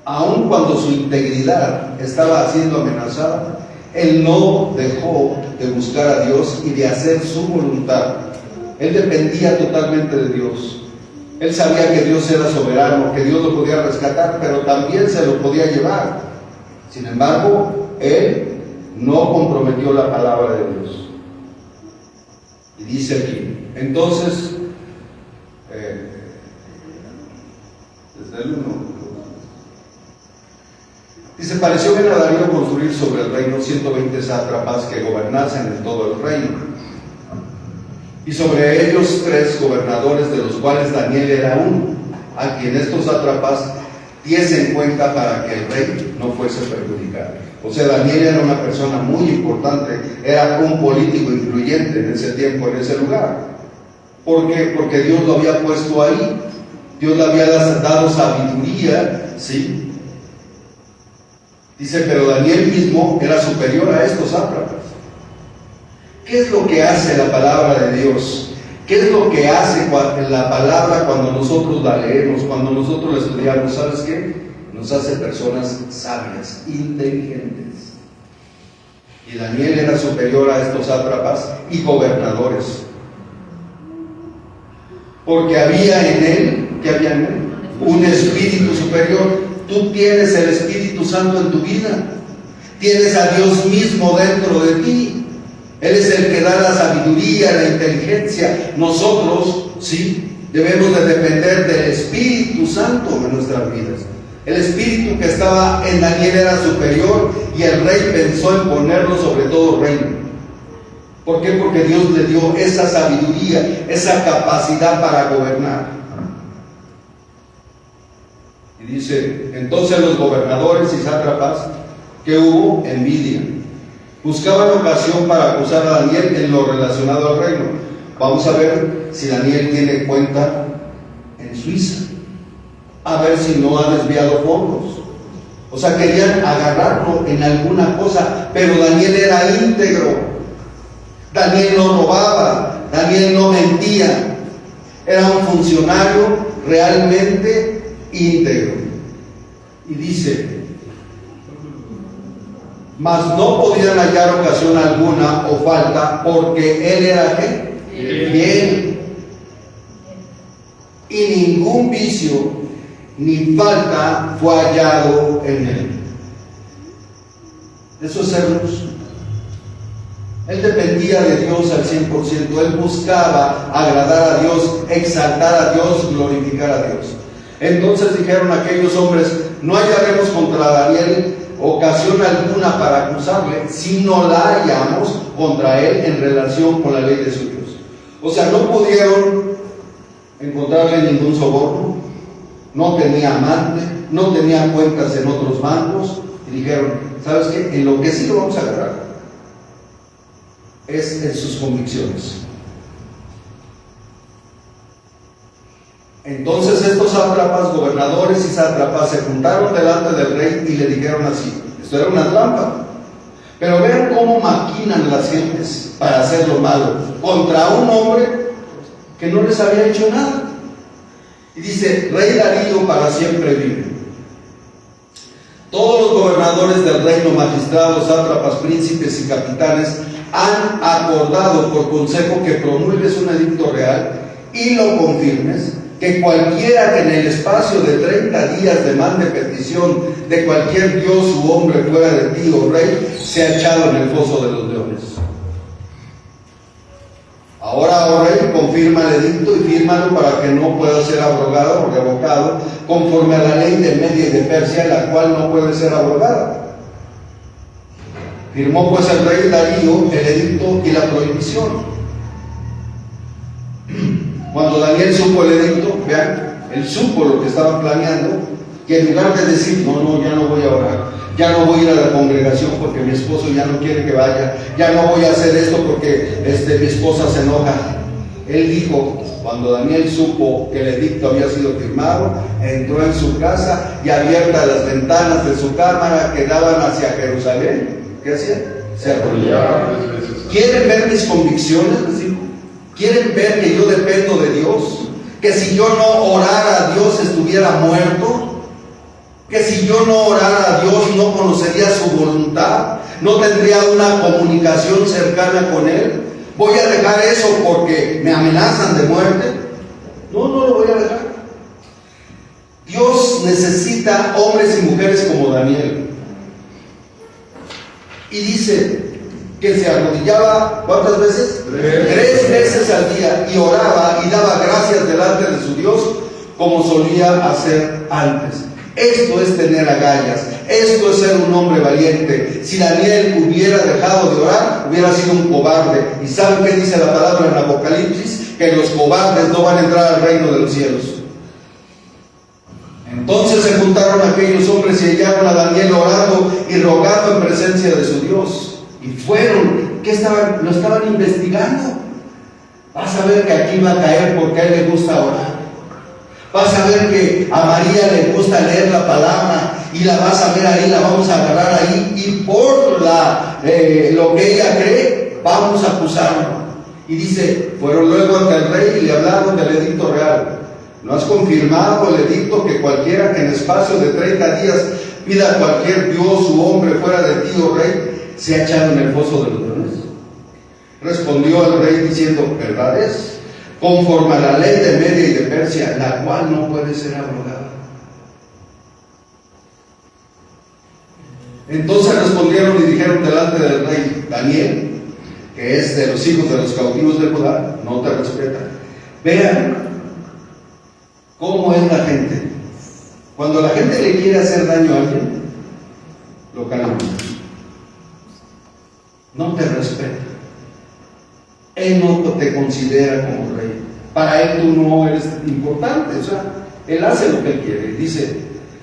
Aun cuando su integridad estaba siendo amenazada, él no dejó de buscar a Dios y de hacer su voluntad. Él dependía totalmente de Dios. Él sabía que Dios era soberano, que Dios lo podía rescatar, pero también se lo podía llevar. Sin embargo, él no comprometió la palabra de Dios. Y dice aquí, entonces, desde el 1, dice, pareció bien a Darío construir sobre el reino 120 sátrapas que gobernasen en todo el reino, y sobre ellos 3 gobernadores, de los cuales Daniel era uno, a quien estos sátrapas diesen cuenta para que el rey no fuese perjudicado. O sea, Daniel era una persona muy importante, era un político influyente en ese tiempo, en ese lugar. ¿Por qué? Porque Dios lo había puesto ahí, Dios le había dado sabiduría, ¿sí? Dice, pero Daniel mismo era superior a estos sátrapas. ¿Qué es lo que hace la palabra de Dios? ¿Qué es lo que hace la palabra cuando nosotros la leemos, cuando nosotros la estudiamos? ¿Sabes qué? Nos hace personas sabias, inteligentes. Y Daniel era superior a estos sátrapas y gobernadores. Porque había en él, ¿qué había en él? Un espíritu superior. Tú tienes el Espíritu Santo en tu vida. Tienes a Dios mismo dentro de ti. Él es el que da la sabiduría, la inteligencia. Nosotros, sí, debemos de depender del Espíritu Santo en nuestras vidas. El espíritu que estaba en Daniel era superior y el rey pensó en ponerlo sobre todo reino. ¿Por qué? Porque Dios le dio esa sabiduría, esa capacidad para gobernar. Y dice, entonces los gobernadores y sátrapas, que hubo envidia, buscaban ocasión para acusar a Daniel en lo relacionado al reino. Vamos a ver si Daniel tiene cuenta en Suiza, a ver si no ha desviado fondos. O sea, querían agarrarlo en alguna cosa, pero Daniel era íntegro. Daniel no robaba, Daniel no mentía. Era un funcionario realmente íntegro. Y dice, mas no podían hallar ocasión alguna o falta, porque él era ¿qué? Fiel. Y ningún vicio ni falta fue hallado en él. Eso es ser luz. Él dependía de Dios al 100%. Él buscaba agradar a Dios, exaltar a Dios, glorificar a Dios. Entonces dijeron aquellos hombres, no hallaremos contra Daniel ocasión alguna para acusarle, si no la hallamos contra él en relación con la ley de su Dios. O sea, no pudieron encontrarle ningún soborno, no tenía amante, no tenía cuentas en otros bancos, y dijeron, ¿sabes qué? En lo que sí lo vamos a agarrar es en sus convicciones. Entonces estos sátrapas, gobernadores y sátrapas se juntaron delante del rey y le dijeron así, esto era una trampa, pero vean cómo maquinan las gentes para hacer lo malo contra un hombre que no les había hecho nada. Y dice, rey Darío para siempre vive. Todos los gobernadores del reino, magistrados, sátrapas, príncipes y capitanes han acordado por consejo que promulgues un edicto real y lo confirmes, que cualquiera que en el espacio de 30 días demande petición de cualquier dios u hombre fuera de ti, oh rey, sea echado en el foso de los leones. Ahora, oh rey, confirma el edicto y fírmalo para que no pueda ser abrogado o revocado, conforme a la ley de Media y de Persia, la cual no puede ser abrogada. Firmó pues el rey Darío el edicto y la prohibición. Cuando Daniel supo el edicto, vean, él supo lo que estaban planeando, que en lugar de decir, no, ya no voy a orar, ya no voy a ir a la congregación porque mi esposo ya no quiere que vaya, ya no voy a hacer esto porque mi esposa se enoja. Él dijo, cuando Daniel supo que el edicto había sido firmado, entró en su casa y abiertas las ventanas de su cámara que daban hacia Jerusalén, ¿qué hacía? Se arrodillaba. ¿Quieren ver mis convicciones? Les dijo. ¿Quieren ver que yo dependo de Dios? Que si yo no orara a Dios estuviera muerto. Que si yo no orara a Dios no conocería su voluntad. No tendría una comunicación cercana con Él. ¿Voy a dejar eso porque me amenazan de muerte? No lo voy a dejar. Dios necesita hombres y mujeres como Daniel. Y dice que se arrodillaba, ¿cuántas veces? 3 veces al día, y oraba y daba gracias delante de su Dios, como solía hacer antes. Esto es tener agallas, esto es ser un hombre valiente. Si Daniel hubiera dejado de orar, hubiera sido un cobarde. ¿Y saben qué dice la palabra en Apocalipsis? Que los cobardes no van a entrar al reino de los cielos. Entonces se juntaron aquellos hombres y hallaron a Daniel orando y rogando en presencia de su Dios. Y fueron, lo estaban investigando. Vas a ver que aquí va a caer porque a él le gusta orar. Vas a ver que a María le gusta leer la palabra y la vas a ver ahí, la vamos a agarrar ahí, y por lo que ella cree, vamos a acusarla. Y dice, fueron luego ante el rey y le hablaron del edicto real. ¿No has confirmado el edicto que cualquiera que en espacio de 30 días pida a cualquier dios u hombre fuera de ti, oh rey, sea echado en el foso de los leones? Respondió el rey diciendo, verdad es, conforme a la ley de Media y de Persia, la cual no puede ser abrogada. Entonces respondieron y dijeron delante del rey, Daniel, que es de los hijos de los cautivos de Judá, no te respeta. Vean cómo es la gente. Cuando la gente le quiere hacer daño a alguien, lo calma. No te respeta. Él no te considera como rey. Para él tú no eres importante. O sea, él hace lo que él quiere. Dice,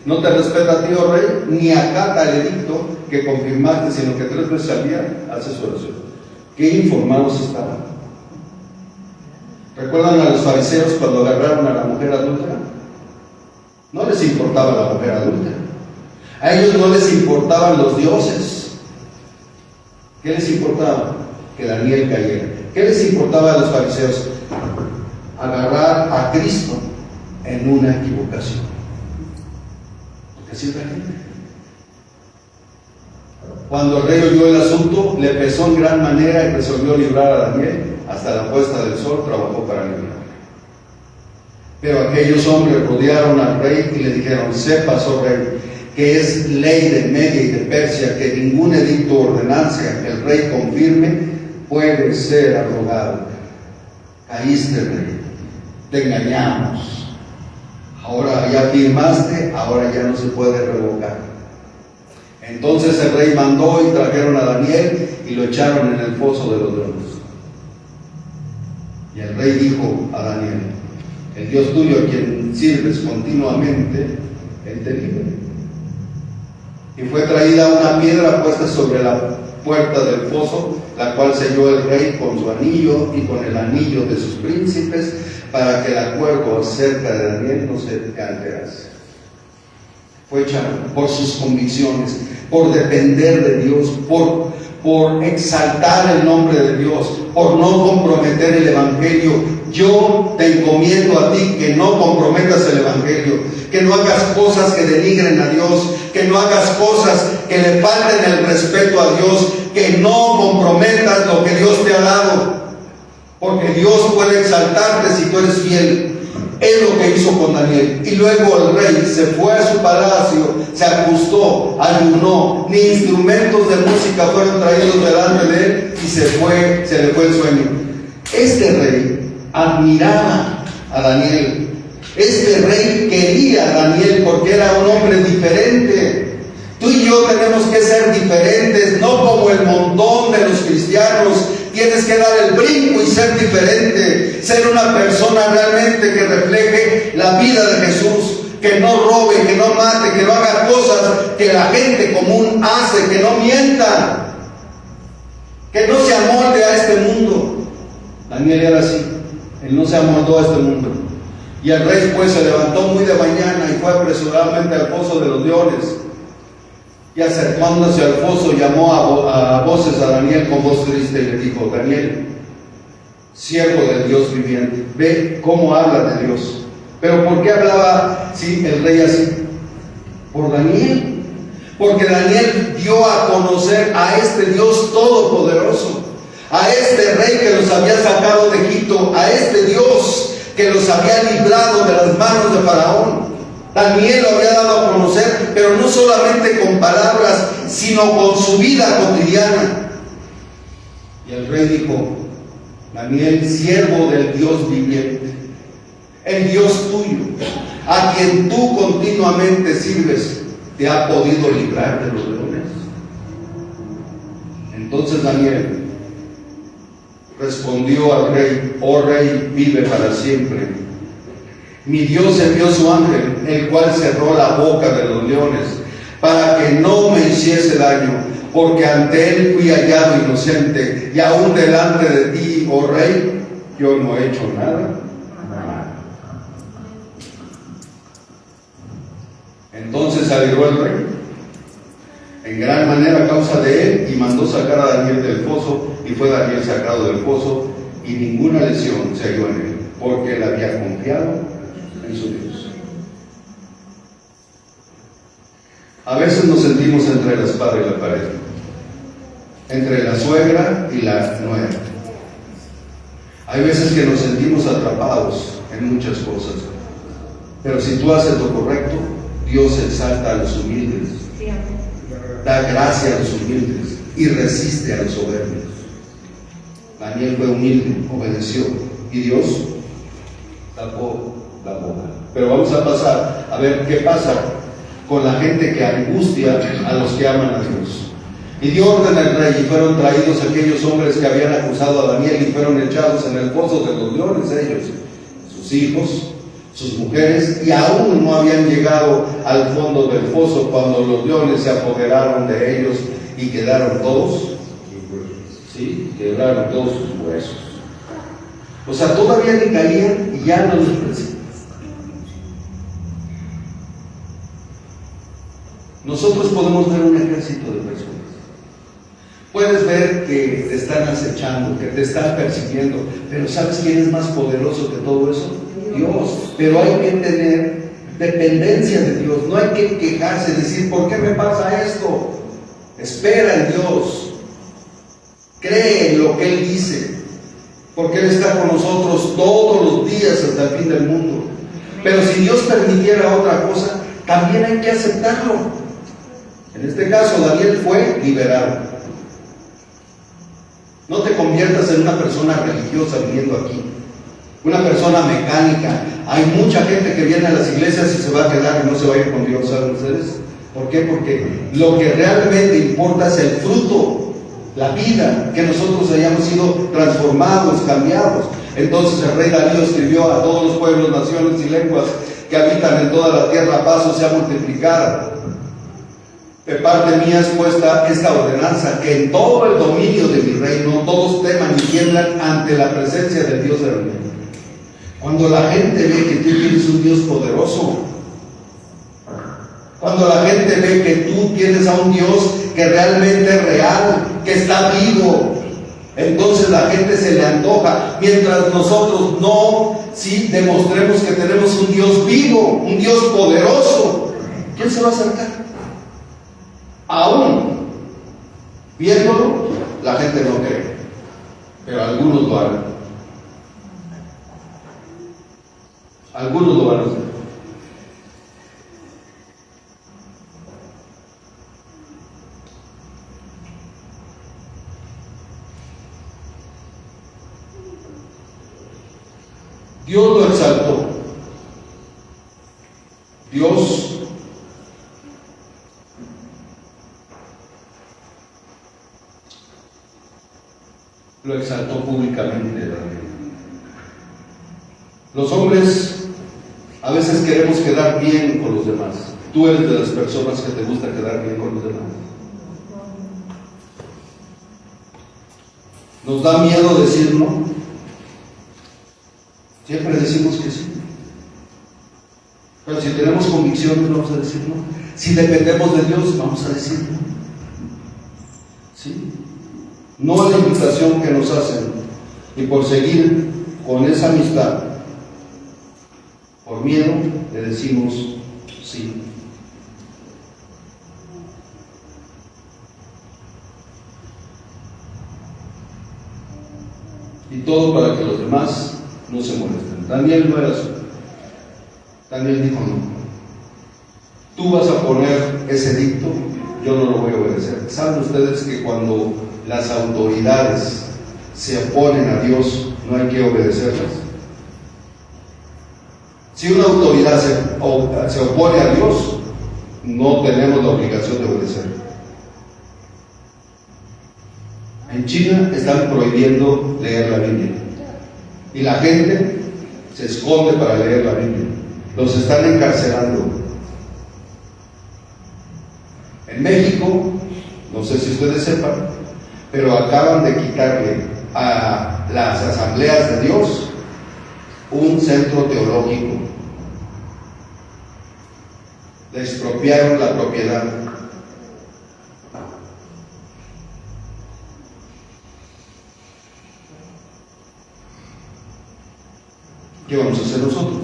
no te respeta a ti, oh rey, ni acata el edicto que confirmaste, sino que 3 veces al día hace su oración. Qué informados estaban. ¿Recuerdan a los fariseos cuando agarraron a la mujer adúltera? No les importaba la mujer adúltera. A ellos no les importaban los dioses. ¿Qué les importaba? Que Daniel cayera. ¿Qué les importaba a los fariseos? Agarrar a Cristo en una equivocación. Porque así es la gente. Cuando el rey oyó el asunto, le pesó en gran manera y resolvió librar a Daniel. Hasta la puesta del sol trabajó para librarle. Pero aquellos hombres rodearon al rey y le dijeron, sepas, oh rey, que es ley de Media y de Persia que ningún edicto o ordenanza que el rey confirme puede ser abrogado. Caíste, rey, te engañamos. Ahora ya firmaste, ahora ya no se puede revocar. Entonces el rey mandó y trajeron a Daniel y lo echaron en el foso de los leones. Y el rey dijo a Daniel, el Dios tuyo a quien sirves continuamente, él te libre. Y fue traída una piedra puesta sobre la puerta del foso, la cual selló el rey con su anillo y con el anillo de sus príncipes, para que el acuerdo acerca de Daniel no se alterase. Fue echado por sus convicciones, por depender de Dios, por exaltar el nombre de Dios, por no comprometer el evangelio. yo te encomiendo a ti que no comprometas el Evangelio, que no hagas cosas que denigren a Dios, que no hagas cosas que le falten el respeto a Dios, que no comprometas lo que Dios te ha dado, porque Dios puede exaltarte si tú eres fiel. Es lo que hizo con Daniel. Y luego el rey se fue a su palacio, se acostó, ayunó, ni instrumentos de música fueron traídos delante de él, y se le fue el sueño. Este rey admiraba a Daniel. Este rey quería a Daniel porque era un hombre diferente. Tú y yo tenemos que ser diferentes, no como el montón de los cristianos. Tienes que dar el brinco y ser diferente, ser una persona realmente que refleje la vida de Jesús, que no robe, que no mate, que no haga cosas que la gente común hace, que no mienta, que no se amolde a este mundo. Daniel era así, él no se amoldó a este mundo. Y el rey pues se levantó muy de mañana y fue apresuradamente al foso de los leones. Y acercándose al foso llamó a voces a Daniel con voz triste y le dijo: Daniel, siervo del Dios viviente, ve cómo habla de Dios. Pero ¿por qué hablaba el rey así? Por Daniel. Porque Daniel dio a conocer a este Dios todopoderoso, a este rey que los había sacado de Egipto, a este Dios que los había librado de las manos de Faraón. Daniel lo había dado a conocer, pero no solamente con palabras, sino con su vida cotidiana. Y el rey dijo: Daniel, siervo del Dios viviente, el Dios tuyo, a quien tú continuamente sirves, ¿te ha podido librar de los leones? Entonces Daniel respondió al rey: oh rey, vive para siempre. Mi Dios envió su ángel, el cual cerró la boca de los leones, para que no me hiciese daño, porque ante él fui hallado inocente, y aún delante de ti, oh rey, yo no he hecho nada. Entonces se alegró el rey en gran manera a causa de él, y mandó sacar a Daniel del foso, y fue Daniel sacado del foso, y ninguna lesión se halló en él, porque él había confiado en su Dios. A veces nos sentimos entre la espada y la pared, entre la suegra y la nuera. Hay veces que nos sentimos atrapados en muchas cosas, pero si tú haces lo correcto, Dios exalta a los humildes, da gracia a los humildes y resiste a los soberbios. Daniel fue humilde, obedeció, y Dios tapó la boca. Pero vamos a pasar a ver qué pasa con la gente que angustia a los que aman a Dios. Y dio orden al rey, y fueron traídos aquellos hombres que habían acusado a Daniel, y fueron echados en el foso de los leones, ellos, sus hijos, sus mujeres, y aún no habían llegado al fondo del foso cuando los leones se apoderaron de ellos y quedaron todos, ¿sí? Quebraron todos sus huesos. O sea, todavía ni caían y ya no los persiguen. Nosotros podemos ver un ejército de personas. Puedes ver que te están acechando, que te están persiguiendo, pero ¿sabes quién es más poderoso que todo eso? Dios. Pero hay que tener dependencia de Dios, no hay que quejarse, decir: ¿por qué me pasa esto? Espera en Dios, cree en lo que Él dice, porque Él está con nosotros todos los días hasta el fin del mundo. Pero si Dios permitiera otra cosa, también hay que aceptarlo. En este caso, Daniel fue liberado. No te conviertas en una persona religiosa viniendo aquí, una persona mecánica. Hay mucha gente que viene a las iglesias y se va a quedar y no se va a ir con Dios, ¿saben ustedes? ¿Por qué? Porque lo que realmente importa es el fruto, la vida, que nosotros hayamos sido transformados, cambiados. Entonces el rey Darío escribió a todos los pueblos, naciones y lenguas que habitan en toda la tierra: paz os sea multiplicada. De parte mía es puesta esta ordenanza, que en todo el dominio de mi reino todos teman y tiemblan ante la presencia del Dios de Daniel. Cuando la gente ve que tú tienes un Dios poderoso, cuando la gente ve que tú tienes a un Dios que realmente es real, que está vivo, Entonces la gente se le antoja, mientras nosotros no, sí demostremos que tenemos un Dios vivo, un Dios poderoso. ¿Quién se va a acercar? Aún viéndolo, la gente no cree, pero algunos lo harán. Algunos lo van a hacer. Dios lo exaltó. Dios lo exaltó públicamente. Los hombres a veces queremos quedar bien con los demás. Tú eres de las personas que te gusta quedar bien con los demás. Nos da miedo decir no. Siempre decimos que sí. Pero si tenemos convicciones, vamos a decir no. Si dependemos de Dios, vamos a decir no. ¿Sí? No a la invitación que nos hacen. Y por seguir con esa amistad, por miedo, le decimos sí. Y todo para que los demás no se molesten. Daniel no era así. Daniel dijo no. Tú vas a poner ese edicto, yo no lo voy a obedecer. ¿Saben ustedes que cuando las autoridades se oponen a Dios, no hay que obedecerlas? Si una autoridad se opone a Dios, no tenemos la obligación de obedecer. En China están prohibiendo leer la Biblia. Y la gente se esconde para leer la Biblia. Los están encarcelando. En México, no sé si ustedes sepan, pero acaban de quitarle a las asambleas de Dios un centro teológico. Le expropiaron la propiedad. ¿Qué vamos a hacer nosotros?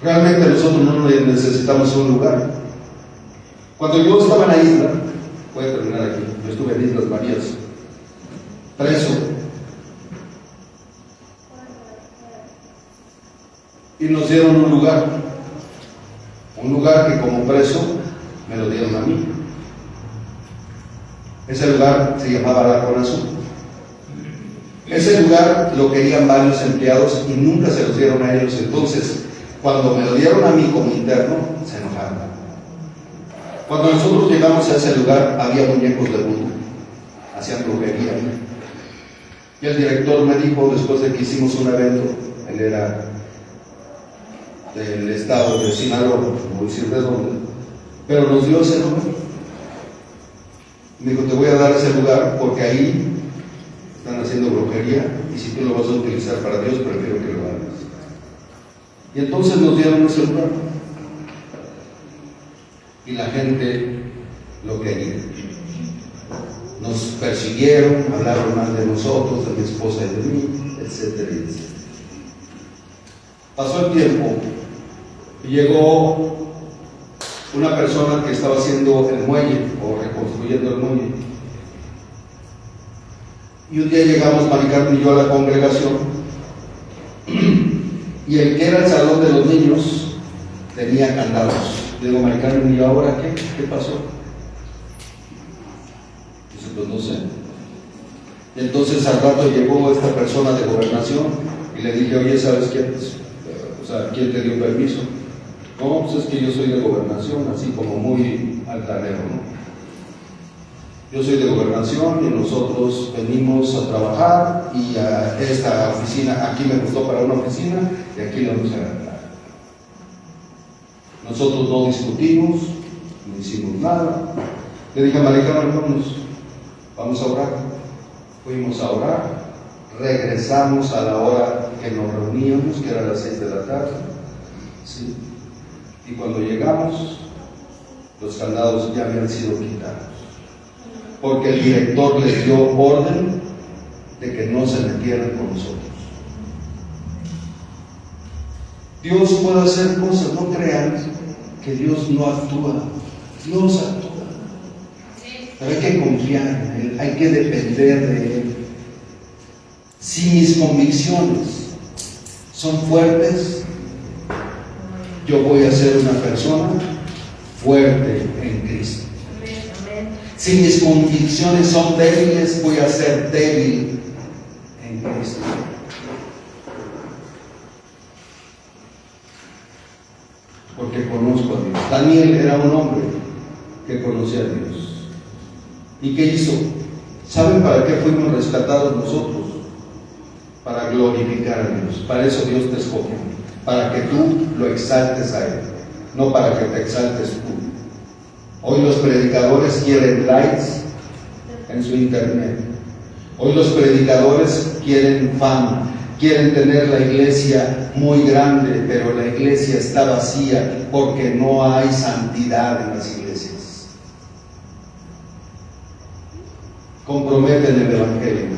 Realmente nosotros no necesitamos un lugar. Cuando yo estaba en la isla, voy a terminar aquí, yo estuve en Islas Marías, preso, y nos dieron un lugar que como preso me lo dieron a mí. Ese lugar se llamaba La Conazú. Ese lugar lo querían varios empleados y nunca se los dieron a ellos. Entonces, cuando me lo dieron a mí como interno, se enojaron. Cuando nosotros llegamos a ese lugar, había muñecos de vudú, hacían brujería. Y el director me dijo, después de que hicimos un evento, él era del estado de Sinaloa, no voy a decir de dónde, pero nos dio ese lugar. Me dijo, te voy a dar ese lugar porque ahí están haciendo brujería y si tú lo vas a utilizar para Dios, prefiero que lo hagas. Y entonces nos dieron ese lugar y la gente lo quería. Nos persiguieron, hablaron mal de nosotros, de mi esposa y de mí, etcétera, etcétera. Pasó el tiempo y llegó una persona que estaba haciendo el muelle o reconstruyendo el muelle. Y un día llegamos, Mari Carmen y yo, a la congregación, y el que era el salón de los niños tenía candados. Digo, Mari Carmen, ¿y ahora qué? ¿Qué pasó? Dice, pues no sé. Entonces al rato llegó esta persona de gobernación y le dije, oye, ¿sabes qué? Pues, ¿quién te dio permiso? No, pues es que yo soy de gobernación, así como muy altanero, ¿no? Yo soy de gobernación y nosotros venimos a trabajar y a esta oficina, aquí me costó para una oficina y aquí la vamos a ganar. Nosotros no discutimos, no hicimos nada. Le dije a Maricana, vamos a orar. Fuimos a orar, regresamos a la hora que nos reuníamos, que era las 6 de la tarde. ¿Sí? Y cuando llegamos, los candados ya habían sido quitados. porque el director les dio orden de que no se metieran con nosotros. Dios puede hacer cosas, no crean que Dios no actúa. Dios actúa. Pero hay que confiar en Él, hay que depender de Él. Si mis convicciones son fuertes, yo voy a ser una persona fuerte en Cristo. Si mis convicciones son débiles, voy a ser débil en Cristo. Porque conozco a Dios. Daniel era un hombre que conocía a Dios. ¿Y qué hizo? ¿Saben para qué fuimos rescatados nosotros? Para glorificar a Dios. Para eso Dios te escogió. Para que tú lo exaltes a Él, no para que te exaltes tú. Hoy los predicadores quieren likes en su internet. Hoy los predicadores quieren fama, quieren tener la iglesia muy grande, pero la iglesia está vacía porque no hay santidad en las iglesias. Comprometen el evangelio.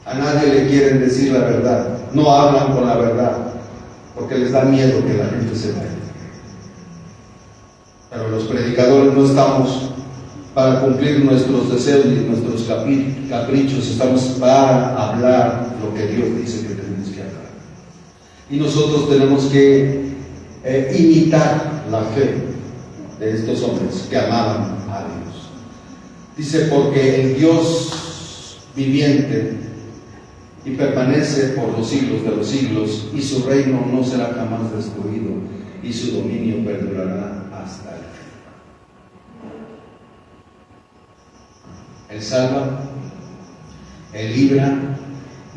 A nadie le quieren decir la verdad, no hablan con la verdad porque les da miedo que la gente se vaya. Pero los predicadores no estamos para cumplir nuestros deseos ni nuestros caprichos, estamos para hablar lo que Dios dice que tenemos que hablar. Y nosotros tenemos que imitar la fe de estos hombres que amaban a Dios. Dice, porque el Dios viviente y permanece por los siglos de los siglos, y su reino no será jamás destruido, y su dominio perdurará hasta el fin. Él salva, Él libra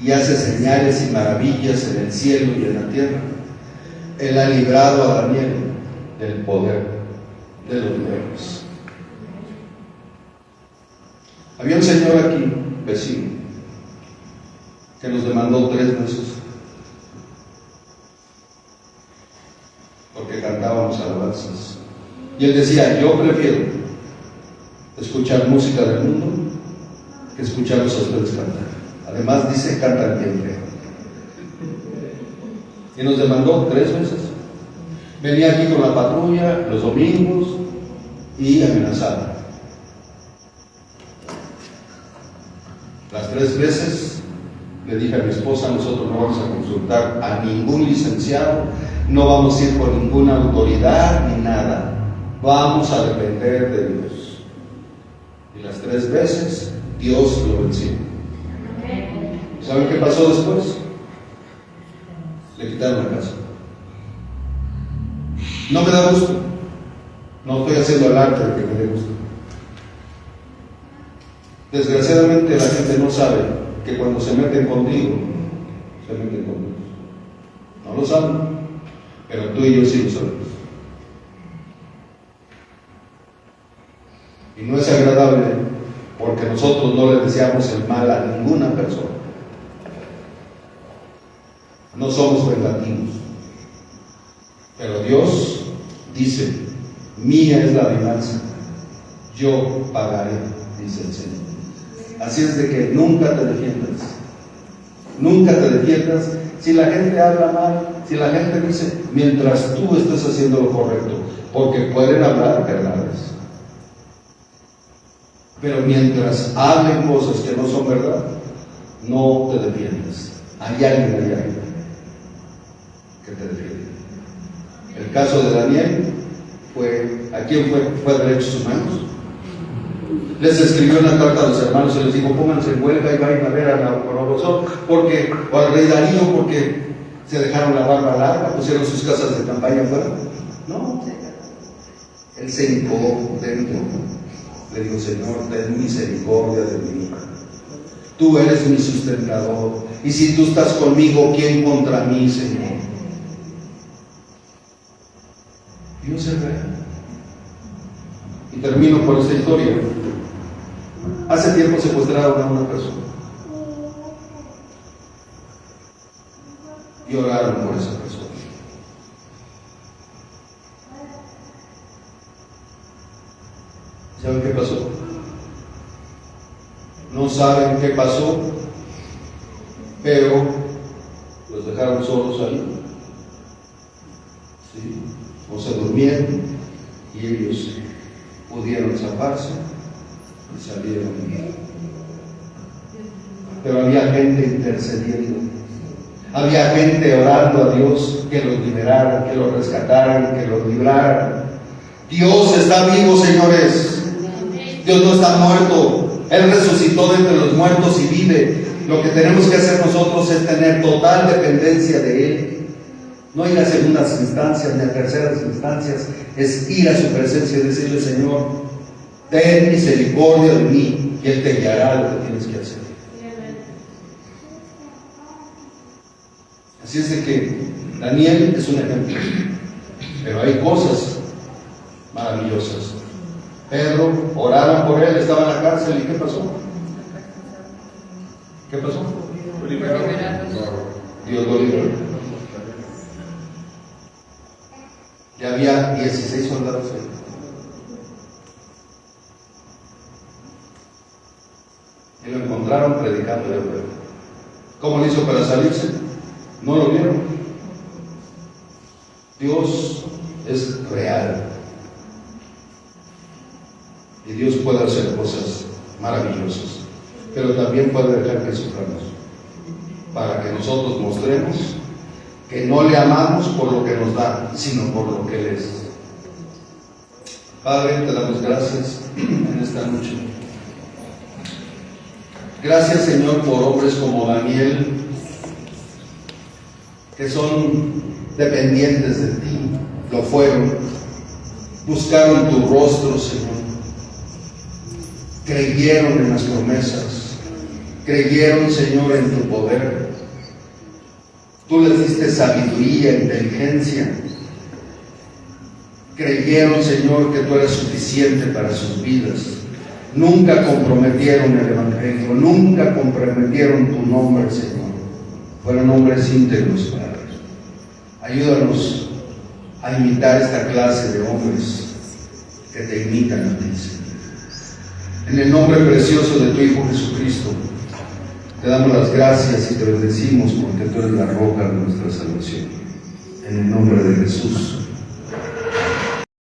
y hace señales y maravillas en el cielo y en la tierra. Él ha librado a Daniel del poder de los leones. Había un señor aquí, vecino, que nos demandó 3 veces porque cantábamos alabanzas. Y él decía, yo prefiero escuchar música del mundo que escucharlos a ustedes cantar. Además dice, cantan bien feo. Y nos demandó 3 veces. Venía aquí con la patrulla los domingos y amenazaba. Las 3 veces le dije a mi esposa, nosotros no vamos a consultar a ningún licenciado, no vamos a ir por ninguna autoridad ni nada, vamos a depender de Dios. Y las 3 veces Dios lo venció. ¿Saben qué pasó después? Le quitaron la casa. No me da gusto, no estoy haciendo el arte de que me dé gusto. Desgraciadamente la gente no sabe que cuando se meten contigo, se meten con Dios. No lo saben, pero tú y yo sí lo sabemos. Y no es agradable porque nosotros no le deseamos el mal a ninguna persona. No somos vengativos. Pero Dios dice, mía es la venganza, yo pagaré, dice el Señor. Así es de que nunca te defiendas. Nunca te defiendas si la gente habla mal, si la gente dice, mientras tú estés haciendo lo correcto, porque pueden hablar verdades. Pero mientras hablen cosas que no son verdad, no te defiendas. Hay alguien allá que te defiende. El caso de Daniel fue, ¿a quién fue? Fue Derechos Humanos. Les escribió una carta a los hermanos y les dijo, pónganse en huelga y vayan a ver a Nabucodonosor, porque, o al rey Darío, porque se dejaron la barba larga, pusieron sus casas de campaña afuera. No, él se hincó dentro. Le dijo, Señor, ten misericordia de mí. Tú eres mi sustentador. Y si tú estás conmigo, ¿quién contra mí, Señor? Dios es real. Y termino por esta historia. Hace tiempo secuestraron a una persona y oraron por esa persona. ¿Saben qué pasó? no saben qué pasó, pero los dejaron solos ahí. ¿Sí? O se durmieron y ellos pudieron zafarse y salieron. Pero había gente intercediendo, había gente orando a Dios que los liberara, que los rescataran, que los librara. Dios está vivo, señores. Dios no está muerto. Él resucitó de entre los muertos y vive. Lo que tenemos que hacer nosotros es tener total dependencia de Él. No ir a segundas instancias ni a terceras instancias, es ir a su presencia y decirle: Señor, ten misericordia de mí, y Él te guiará lo que tienes que hacer. Así es de que Daniel es un ejemplo, pero hay cosas maravillosas. Pedro, oraron por él, estaba en la cárcel, ¿y qué pasó? ¿Qué pasó? Dios lo libró. Ya había 16 soldados ahí. Y lo encontraron predicando el Evangelio. ¿Cómo lo hizo para salirse? No lo vieron. Dios es real. Y Dios puede hacer cosas maravillosas, pero también puede dejar que suframos, para que nosotros mostremos que no le amamos por lo que nos da, sino por lo que Él es. Padre, te damos gracias en esta noche. Gracias, Señor, por hombres como Daniel, que son dependientes de ti, lo fueron, buscaron tu rostro, Señor, creyeron en las promesas, creyeron, Señor, en tu poder. Tú les diste sabiduría, inteligencia. Creyeron, Señor, que tú eras suficiente para sus vidas. Nunca comprometieron el Evangelio, nunca comprometieron tu nombre, Señor. Fueron hombres íntegros, Padre. Ayúdanos a imitar esta clase de hombres que te imitan a ti, Señor. En el nombre precioso de tu Hijo Jesucristo, te damos las gracias y te bendecimos porque tú eres la roca de nuestra salvación. En el nombre de Jesús.